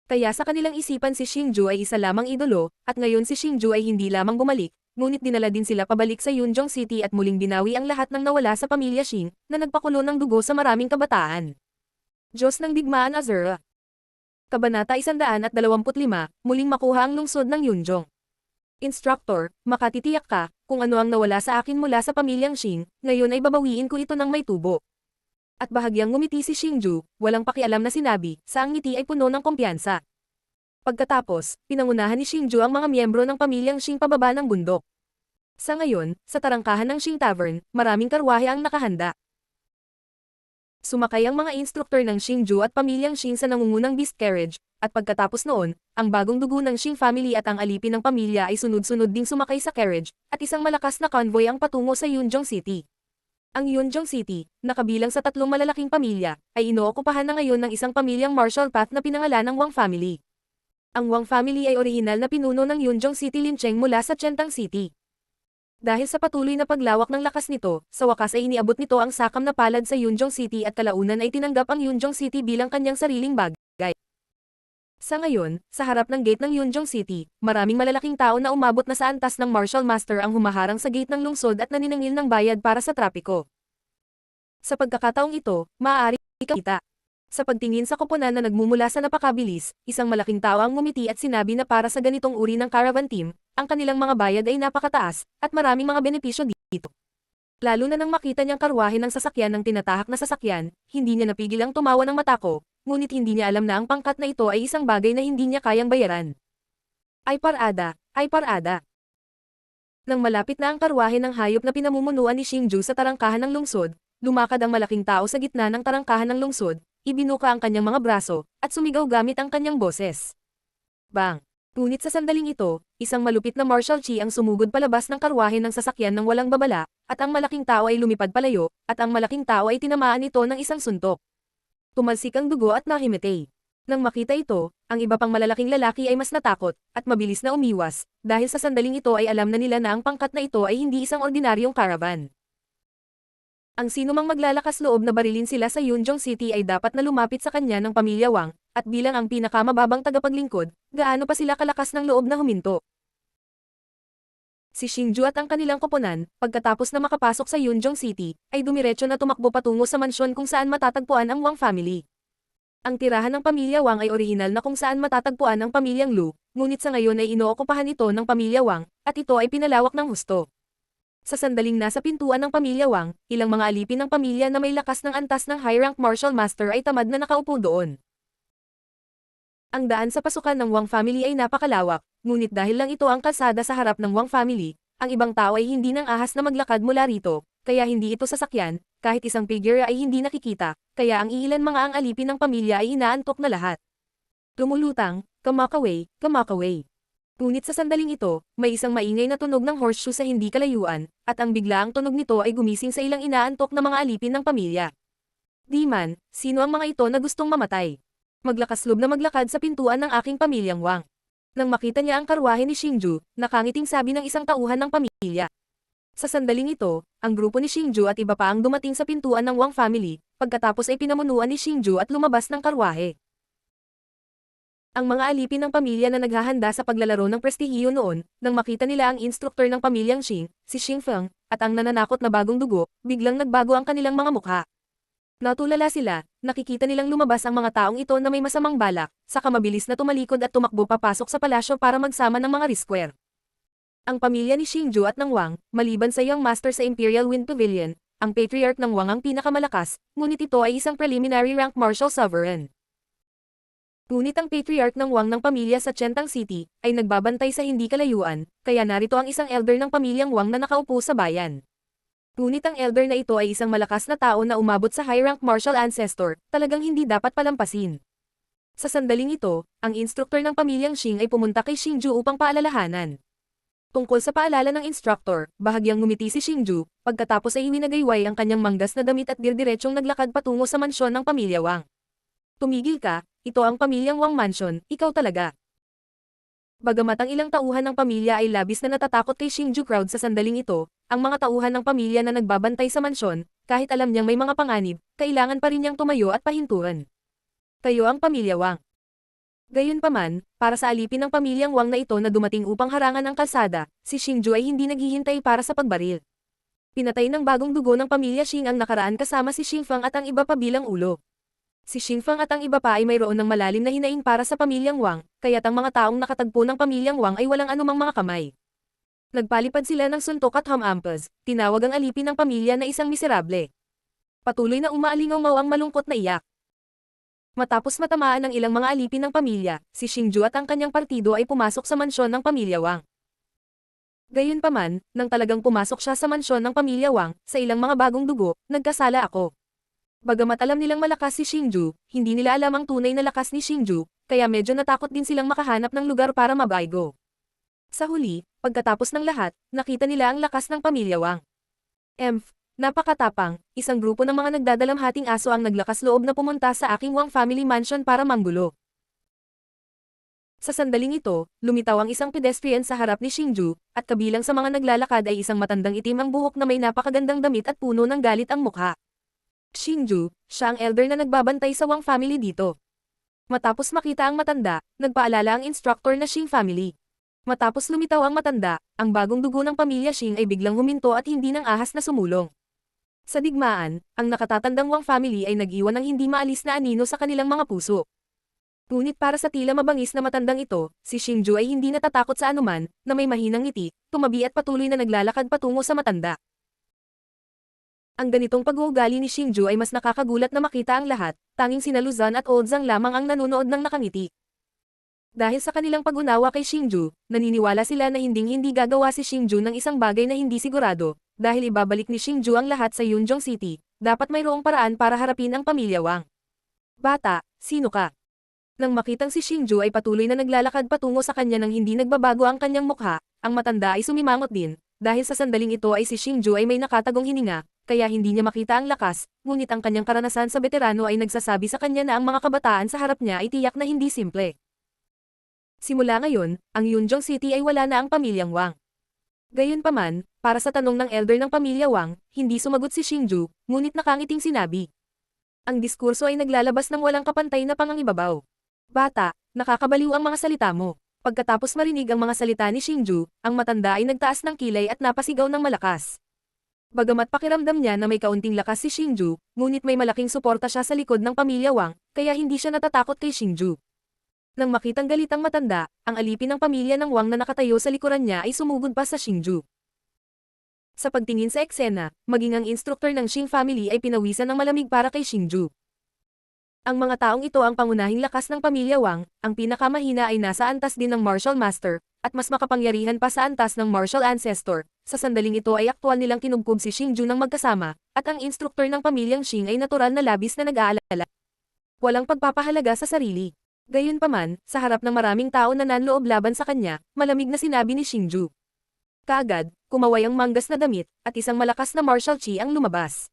Kaya sa kanilang isipan si Xingju ay isa lamang idolo, at ngayon si Xingju ay hindi lamang bumalik, ngunit dinala din sila pabalik sa Yunzhong City at muling binawi ang lahat ng nawala sa pamilya Xing, na nagpakulo ng dugo sa maraming kabataan. Diyos ng Digmaan Azura. Kabanata 125, muling makuha ang lungsod ng Yunzhong. Instructor, makatitiyak ka, kung ano ang nawala sa akin mula sa pamilyang Xing, ngayon ay babawiin ko ito ng may tubo. At bahagyang ngumiti si Xingju, walang pakialam na sinabi, sa ang ngiti ay puno ng kumpiyansa. Pagkatapos, pinangunahan ni Xingju ang mga miyembro ng pamilyang Xing pababa ng bundok. Sa ngayon, sa tarangkahan ng Xing Tavern, maraming karwahe ang nakahanda. Sumakay ang mga instructor ng Xingju at pamilyang Xing sa nangungunang beast carriage, at pagkatapos noon, ang bagong dugo ng Xing family at ang alipin ng pamilya ay sunod-sunod ding sumakay sa carriage, at isang malakas na convoy ang patungo sa Yunzhong City. Ang Yunzhong City, na kabilang sa 3 malalaking pamilya, ay inookupahan na ngayon ng isang pamilyang martial path na pinangalan ng Wang family. Ang Wang family ay orihinal na pinuno ng Yunzhong City Lincheng mula sa Chentang City. Dahil sa patuloy na paglawak ng lakas nito, sa wakas ay iniabot nito ang sakam na palad sa Yunzhong City at kalaunan ay tinanggap ang Yunzhong City bilang kanyang sariling bagay. Sa ngayon, sa harap ng gate ng Yunzhong City, maraming malalaking tao na umabot na sa antas ng Martial Master ang humaharang sa gate ng lungsod at naniningil ng bayad para sa trapiko. Sa pagkakataong ito, maaari kita. Sa pagtingin sa koponan na nagmumula sa napakabilis, isang malaking tao ang ngumiti at sinabi na para sa ganitong uri ng caravan team, ang kanilang mga bayad ay napakataas, at maraming mga benepisyo dito. Lalo na nang makita niyang karwahe ng sasakyan ng tinatahak na sasakyan, hindi niya napigil ang tumawa ng mata ko, ngunit hindi niya alam na ang pangkat na ito ay isang bagay na hindi niya kayang bayaran. Ay parada, ay parada. Nang malapit na ang karwahe ng hayop na pinamumunuan ni Xingju sa tarangkahan ng lungsod, lumakad ang malaking tao sa gitna ng tarangkahan ng lungsod, ibinuka ang kanyang mga braso, at sumigaw gamit ang kanyang boses. Bang! Ngunit sa sandaling ito, isang malupit na martial chi ang sumugod palabas ng karwahe ng sasakyan ng walang babala, at ang malaking tao ay lumipad palayo, at ang malaking tao ay tinamaan ito ng isang suntok. Tumalsik ang dugo at nahimatay. Nang makita ito, ang iba pang malalaking lalaki ay mas natakot, at mabilis na umiwas, dahil sa sandaling ito ay alam na nila na ang pangkat na ito ay hindi isang ordinaryong caravan. Ang sinumang maglalakas loob na barilin sila sa Yunzhong City ay dapat na lumapit sa kanya ng pamilya Wang, at bilang ang pinakamababang tagapaglingkod, gaano pa sila kalakas ng loob na huminto. Si Xingju at ang kanilang koponan, pagkatapos na makapasok sa Yunzhong City, ay dumiretso na tumakbo patungo sa mansyon kung saan matatagpuan ang Wang family. Ang tirahan ng pamilya Wang ay orihinal na kung saan matatagpuan ang pamilyang Lu, ngunit sa ngayon ay inookupahan ito ng pamilya Wang, at ito ay pinalawak ng husto. Sa sandaling nasa pintuan ng pamilya Wang, ilang mga alipin ng pamilya na may lakas ng antas ng high-rank martial master ay tamad na nakaupo doon. Ang daan sa pasukan ng Wang family ay napakalawak, ngunit dahil lang ito ang kalsada sa harap ng Wang family, ang ibang tao ay hindi nang ahas na maglakad mula rito, kaya hindi ito sasakyan, kahit isang figure ay hindi nakikita, kaya ang iilan mga ang alipin ng pamilya ay inaantok na lahat. Lumulutang, kamakaway, kamakaway. Ngunit sa sandaling ito, may isang maingay na tunog ng horseshoe sa hindi kalayuan, at ang biglaang tunog nito ay gumising sa ilang inaantok na mga alipin ng pamilya. Di man, sino ang mga ito na gustong mamatay? Maglakaslob na maglakad sa pintuan ng aking pamilyang Wang. Nang makita niya ang karwahe ni Xingju, nakangiting sabi ng isang tauhan ng pamilya. Sa sandaling ito, ang grupo ni Xingju at iba pa ang dumating sa pintuan ng Wang family, pagkatapos ay pinamunuan ni Xingju at lumabas ng karwahe. Ang mga alipin ng pamilya na naghahanda sa paglalaro ng prestihiyo noon, nang makita nila ang instruktor ng pamilyang Xing, si Xing Feng, at ang nananakot na bagong dugo, biglang nagbago ang kanilang mga mukha. Natulala sila, nakikita nilang lumabas ang mga taong ito na may masamang balak, saka mabilis na tumalikod at tumakbo papasok sa palasyo para magsama ng mga Risquare. Ang pamilya ni Xingju at ng Wang, maliban sa Young Master sa Imperial Wind Pavilion, ang Patriarch ng Wang ang pinakamalakas, ngunit ito ay isang preliminary rank martial sovereign. Ngunit ang Patriarch ng Wang ng pamilya sa Chentang City, ay nagbabantay sa hindi kalayuan, kaya narito ang isang elder ng pamilyang Wang na nakaupo sa bayan. Ngunit ang elder na ito ay isang malakas na tao na umabot sa high-rank martial ancestor, talagang hindi dapat palampasin. Sa sandaling ito, ang instruktor ng pamilyang Xing ay pumunta kay Xingju upang paalalahanan. Tungkol sa paalala ng instructor, bahagyang ngumiti si Xingju, pagkatapos ay iwinagayway ang kanyang manggas na damit at dirdiretsong naglakad patungo sa mansyon ng pamilya Wang. Tumigil ka, ito ang pamilyang Wang Mansion, ikaw talaga. Bagamat ang ilang tauhan ng pamilya ay labis na natatakot kay Xingju crowd sa sandaling ito, ang mga tauhan ng pamilya na nagbabantay sa mansyon, kahit alam niyang may mga panganib, kailangan pa rin niyang tumayo at pahinturan. Kayo ang pamilya Wang. Gayunpaman, para sa alipin ng pamilyang Wang na ito na dumating upang harangan ang kalsada, si Xingju ay hindi naghihintay para sa pagbaril. Pinatay ng bagong dugo ng pamilya Xing ang nakaraan kasama si Xingfang at ang iba pa bilang ulo. Si Xingfang at ang iba pa ay mayroon ng malalim na hinaing para sa pamilyang Wang, kaya't ang mga taong nakatagpo ng pamilyang Wang ay walang anumang mga kamay. Nagpalipad sila ng suntok at hamampas, tinawag ang alipin ng pamilya na isang miserable. Patuloy na umaalingaw ang malungkot na iyak. Matapos matamaan ng ilang mga alipin ng pamilya, si Xingju at ang kanyang partido ay pumasok sa mansyon ng pamilya Wang. Gayunpaman, nang talagang pumasok siya sa mansyon ng pamilya Wang, sa ilang mga bagong dugo, nagkasala ako. Bagamat alam nilang malakas si Xingju, hindi nila alam ang tunay na lakas ni Xingju, kaya medyo natakot din silang makahanap ng lugar para mabaygo. Sa huli, pagkatapos ng lahat, nakita nila ang lakas ng pamilya Wang. Napakatapang, isang grupo ng mga nagdadalamhating aso ang naglakas loob na pumunta sa aking Wang family mansion para manggulo. Sa sandaling ito, lumitaw ang isang pedestrian sa harap ni Xingju, at kabilang sa mga naglalakad ay isang matandang itim ang buhok na may napakagandang damit at puno ng galit ang mukha. Xingju, siya ang elder na nagbabantay sa Wang family dito. Matapos makita ang matanda, nagpaalala ang instructor na Xing family. Matapos lumitaw ang matanda, ang bagong dugo ng pamilya Xing ay biglang huminto at hindi nang ahas na sumulong. Sa digmaan, ang nakatatandang Wang family ay nag-iwan ng hindi maalis na anino sa kanilang mga puso. Ngunit para sa tila mabangis na matandang ito, si Xingju ay hindi natatakot sa anuman, na may mahinang ngiti, tumabi at patuloy na naglalakad patungo sa matanda. Ang ganitong pag-uugali ni Xingju ay mas nakakagulat na makita ang lahat, tanging sina Luzan at Odzang lamang ang nanonood ng nakangiti. Dahil sa kanilang pag-unawa kay Xingju, naniniwala sila na hinding-hindi gagawa si Xingju ng isang bagay na hindi sigurado, dahil ibabalik ni Xingju ang lahat sa Yunjong City, dapat mayroong paraan para harapin ang pamilya Wang. Bata, sino ka? Nang makitang si Xingju ay patuloy na naglalakad patungo sa kanya nang hindi nagbabago ang kanyang mukha, ang matanda ay sumimangot din, dahil sa sandaling ito ay si Xingju ay may nakatagong hininga, kaya hindi niya makita ang lakas, ngunit ang kanyang karanasan sa veterano ay nagsasabi sa kanya na ang mga kabataan sa harap niya ay tiyak na hindi simple. Simula ngayon, ang Yunjong City ay wala na ang pamilyang Wang. Gayunpaman, para sa tanong ng elder ng pamilya Wang, hindi sumagot si Xingju, ngunit nakangiting sinabi. Ang diskurso ay naglalabas ng walang kapantay na pangangibabaw. Bata, nakakabaliw ang mga salita mo. Pagkatapos marinig ang mga salita ni Xingju, ang matanda ay nagtaas ng kilay at napasigaw ng malakas. Bagamat pakiramdam niya na may kaunting lakas si Xingju, ngunit may malaking suporta siya sa likod ng pamilya Wang, kaya hindi siya natatakot kay Xingju. Nang makitang galitang matanda, ang alipin ng pamilya ng Wang na nakatayo sa likuran niya ay sumugod pa sa Xingju. Sa pagtingin sa eksena, maging ang instruktor ng Xing family ay pinawisan ng malamig para kay Xingju. Ang mga taong ito ang pangunahing lakas ng pamilya Wang, ang pinakamahina ay nasa antas din ng Martial Master, at mas makapangyarihan pa sa antas ng Martial Ancestor. Sa sandaling ito ay aktwal nilang kinubkob si Xingju ng magkasama, at ang instruktor ng pamilyang Xing ay natural na labis na nag-aalala. Walang pagpapahalaga sa sarili. Gayunpaman, sa harap ng maraming tao na nanloob laban sa kanya, malamig na sinabi ni Xingju. Kaagad, kumaway ang manggas na damit, at isang malakas na martial chi ang lumabas.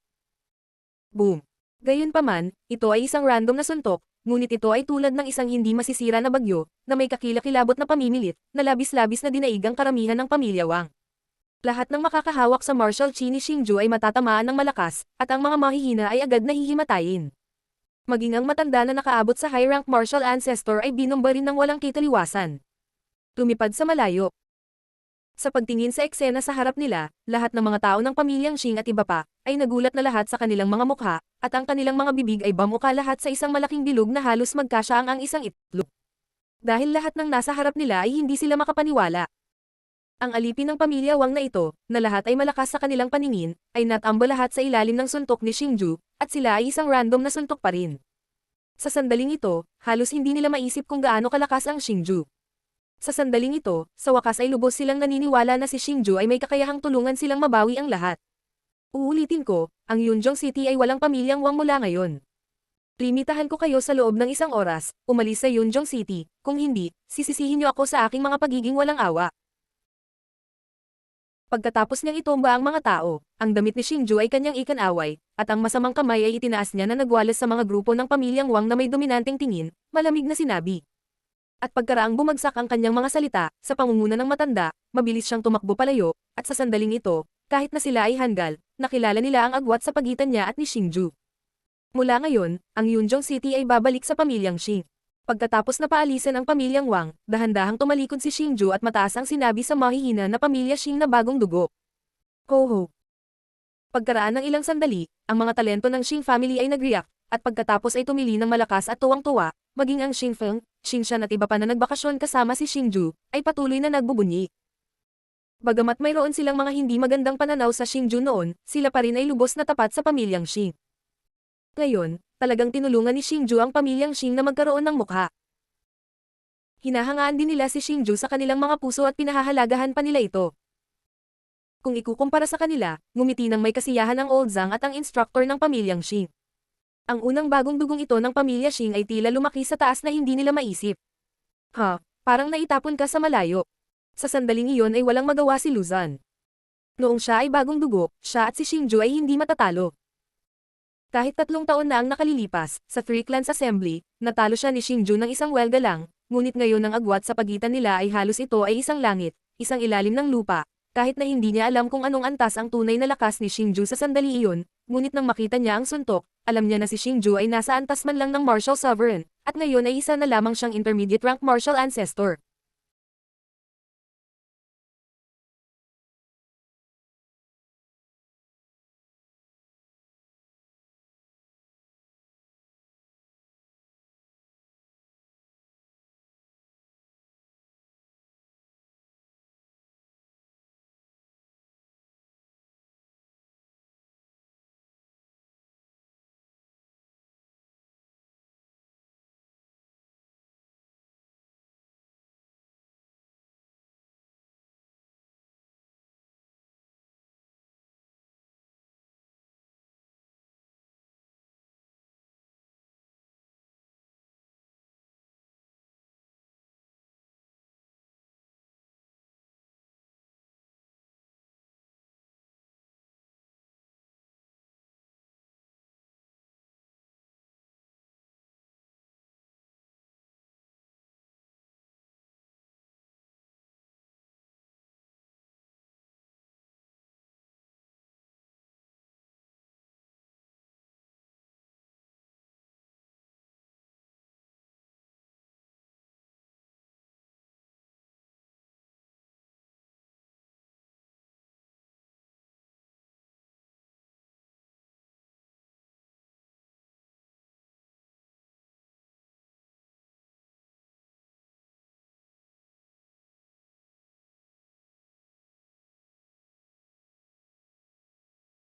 Boom! Gayunpaman, ito ay isang random na suntok, ngunit ito ay tulad ng isang hindi masisira na bagyo, na may kakilakilabot na pamimilit, na labis-labis na dinaig ang karamihan ng pamilya Wang. Lahat ng makakahawak sa martial chi ni Xingju ay matatamaan ng malakas, at ang mga mahihina ay agad nahihimatayin. Maging ang matanda na nakaabot sa high-rank martial ancestor ay binomba rin ng walang kitaliwasan. Lumipad sa malayo. Sa pagtingin sa eksena sa harap nila, lahat ng mga tao ng pamilyang Xing at iba pa, ay nagulat na lahat sa kanilang mga mukha, at ang kanilang mga bibig ay bamuka lahat sa isang malaking bilog na halos magkasya ang isang itlog. Dahil lahat ng nasa harap nila ay hindi sila makapaniwala. Ang alipin ng pamilya Wang na ito, na lahat ay malakas sa kanilang paningin, ay natambo lahat sa ilalim ng suntok ni Xingju, at sila ay isang random na suntok pa rin. Sa sandaling ito, halos hindi nila maisip kung gaano kalakas ang Xingju. Sa sandaling ito, sa wakas ay lubos silang naniniwala na si Xingju ay may kakayahang tulungan silang mabawi ang lahat. Uulitin ko, ang Yunjong City ay walang pamilyang Wang mula ngayon. Limitahan ko kayo sa loob ng isang oras, umalis sa Yunjong City, kung hindi, sisisihin niyo ako sa aking mga pagiging walang awa. Pagkatapos niyang itomba ang mga tao, ang damit ni Xingju ay kanyang ikanaway, at ang masamang kamay ay itinaas niya na nagwalas sa mga grupo ng pamilyang Wang na may dominanteng tingin, malamig na sinabi. At pagkaraang bumagsak ang kanyang mga salita, sa pangunguna ng matanda, mabilis siyang tumakbo palayo, at sa sandaling ito, kahit na sila ay hanggal, nakilala nila ang agwat sa pagitan niya at ni Xingju. Mula ngayon, ang Yunjong City ay babalik sa pamilyang Xing. Pagkatapos na paalisan ang pamilyang Wang, dahan-dahang tumalikod si Xingju at mataas ang sinabi sa mahihina na pamilya Xing na bagong dugo. Ho-ho! Pagkaraan ng ilang sandali, ang mga talento ng Xing family ay nag-react, at pagkatapos ay tumili ng malakas at tuwang-tuwa, maging ang Xing Feng, Xing Shan at iba pa na nagbakasyon kasama si Xingju, ay patuloy na nagbubunyi. Bagamat mayroon silang mga hindi magandang pananaw sa Xingju noon, sila pa rin ay lubos na tapat sa pamilyang Xing. Ngayon, talagang tinulungan ni Xingju ang pamilyang Xing na magkaroon ng mukha. Hinahangaan din nila si Xingju sa kanilang mga puso at pinahahalagahan pa nila ito. Kung ikukumpara sa kanila, ngumiti ng may kasiyahan ang Old Zhang at ang instructor ng pamilyang Xing. Ang unang bagong dugong ito ng pamilya Xing ay tila lumaki sa taas na hindi nila maisip. Parang naitapon ka sa malayo. Sa sandaling iyon ay walang magawa si Luzan. Noong siya ay bagong dugo, siya at si Xingju ay hindi matatalo. Kahit 3 taon na ang nakalilipas, sa Three Clans Assembly, natalo siya ni Xingju ng isang welga lang, ngunit ngayon ang agwat sa pagitan nila ay halos ito ay isang langit, isang ilalim ng lupa. Kahit na hindi niya alam kung anong antas ang tunay na lakas ni Xingju sa sandali iyon, ngunit nang makita niya ang suntok, alam niya na si Xingju ay nasa antas man lang ng Martial Sovereign, at ngayon ay isa na lamang siyang intermediate rank Martial Ancestor.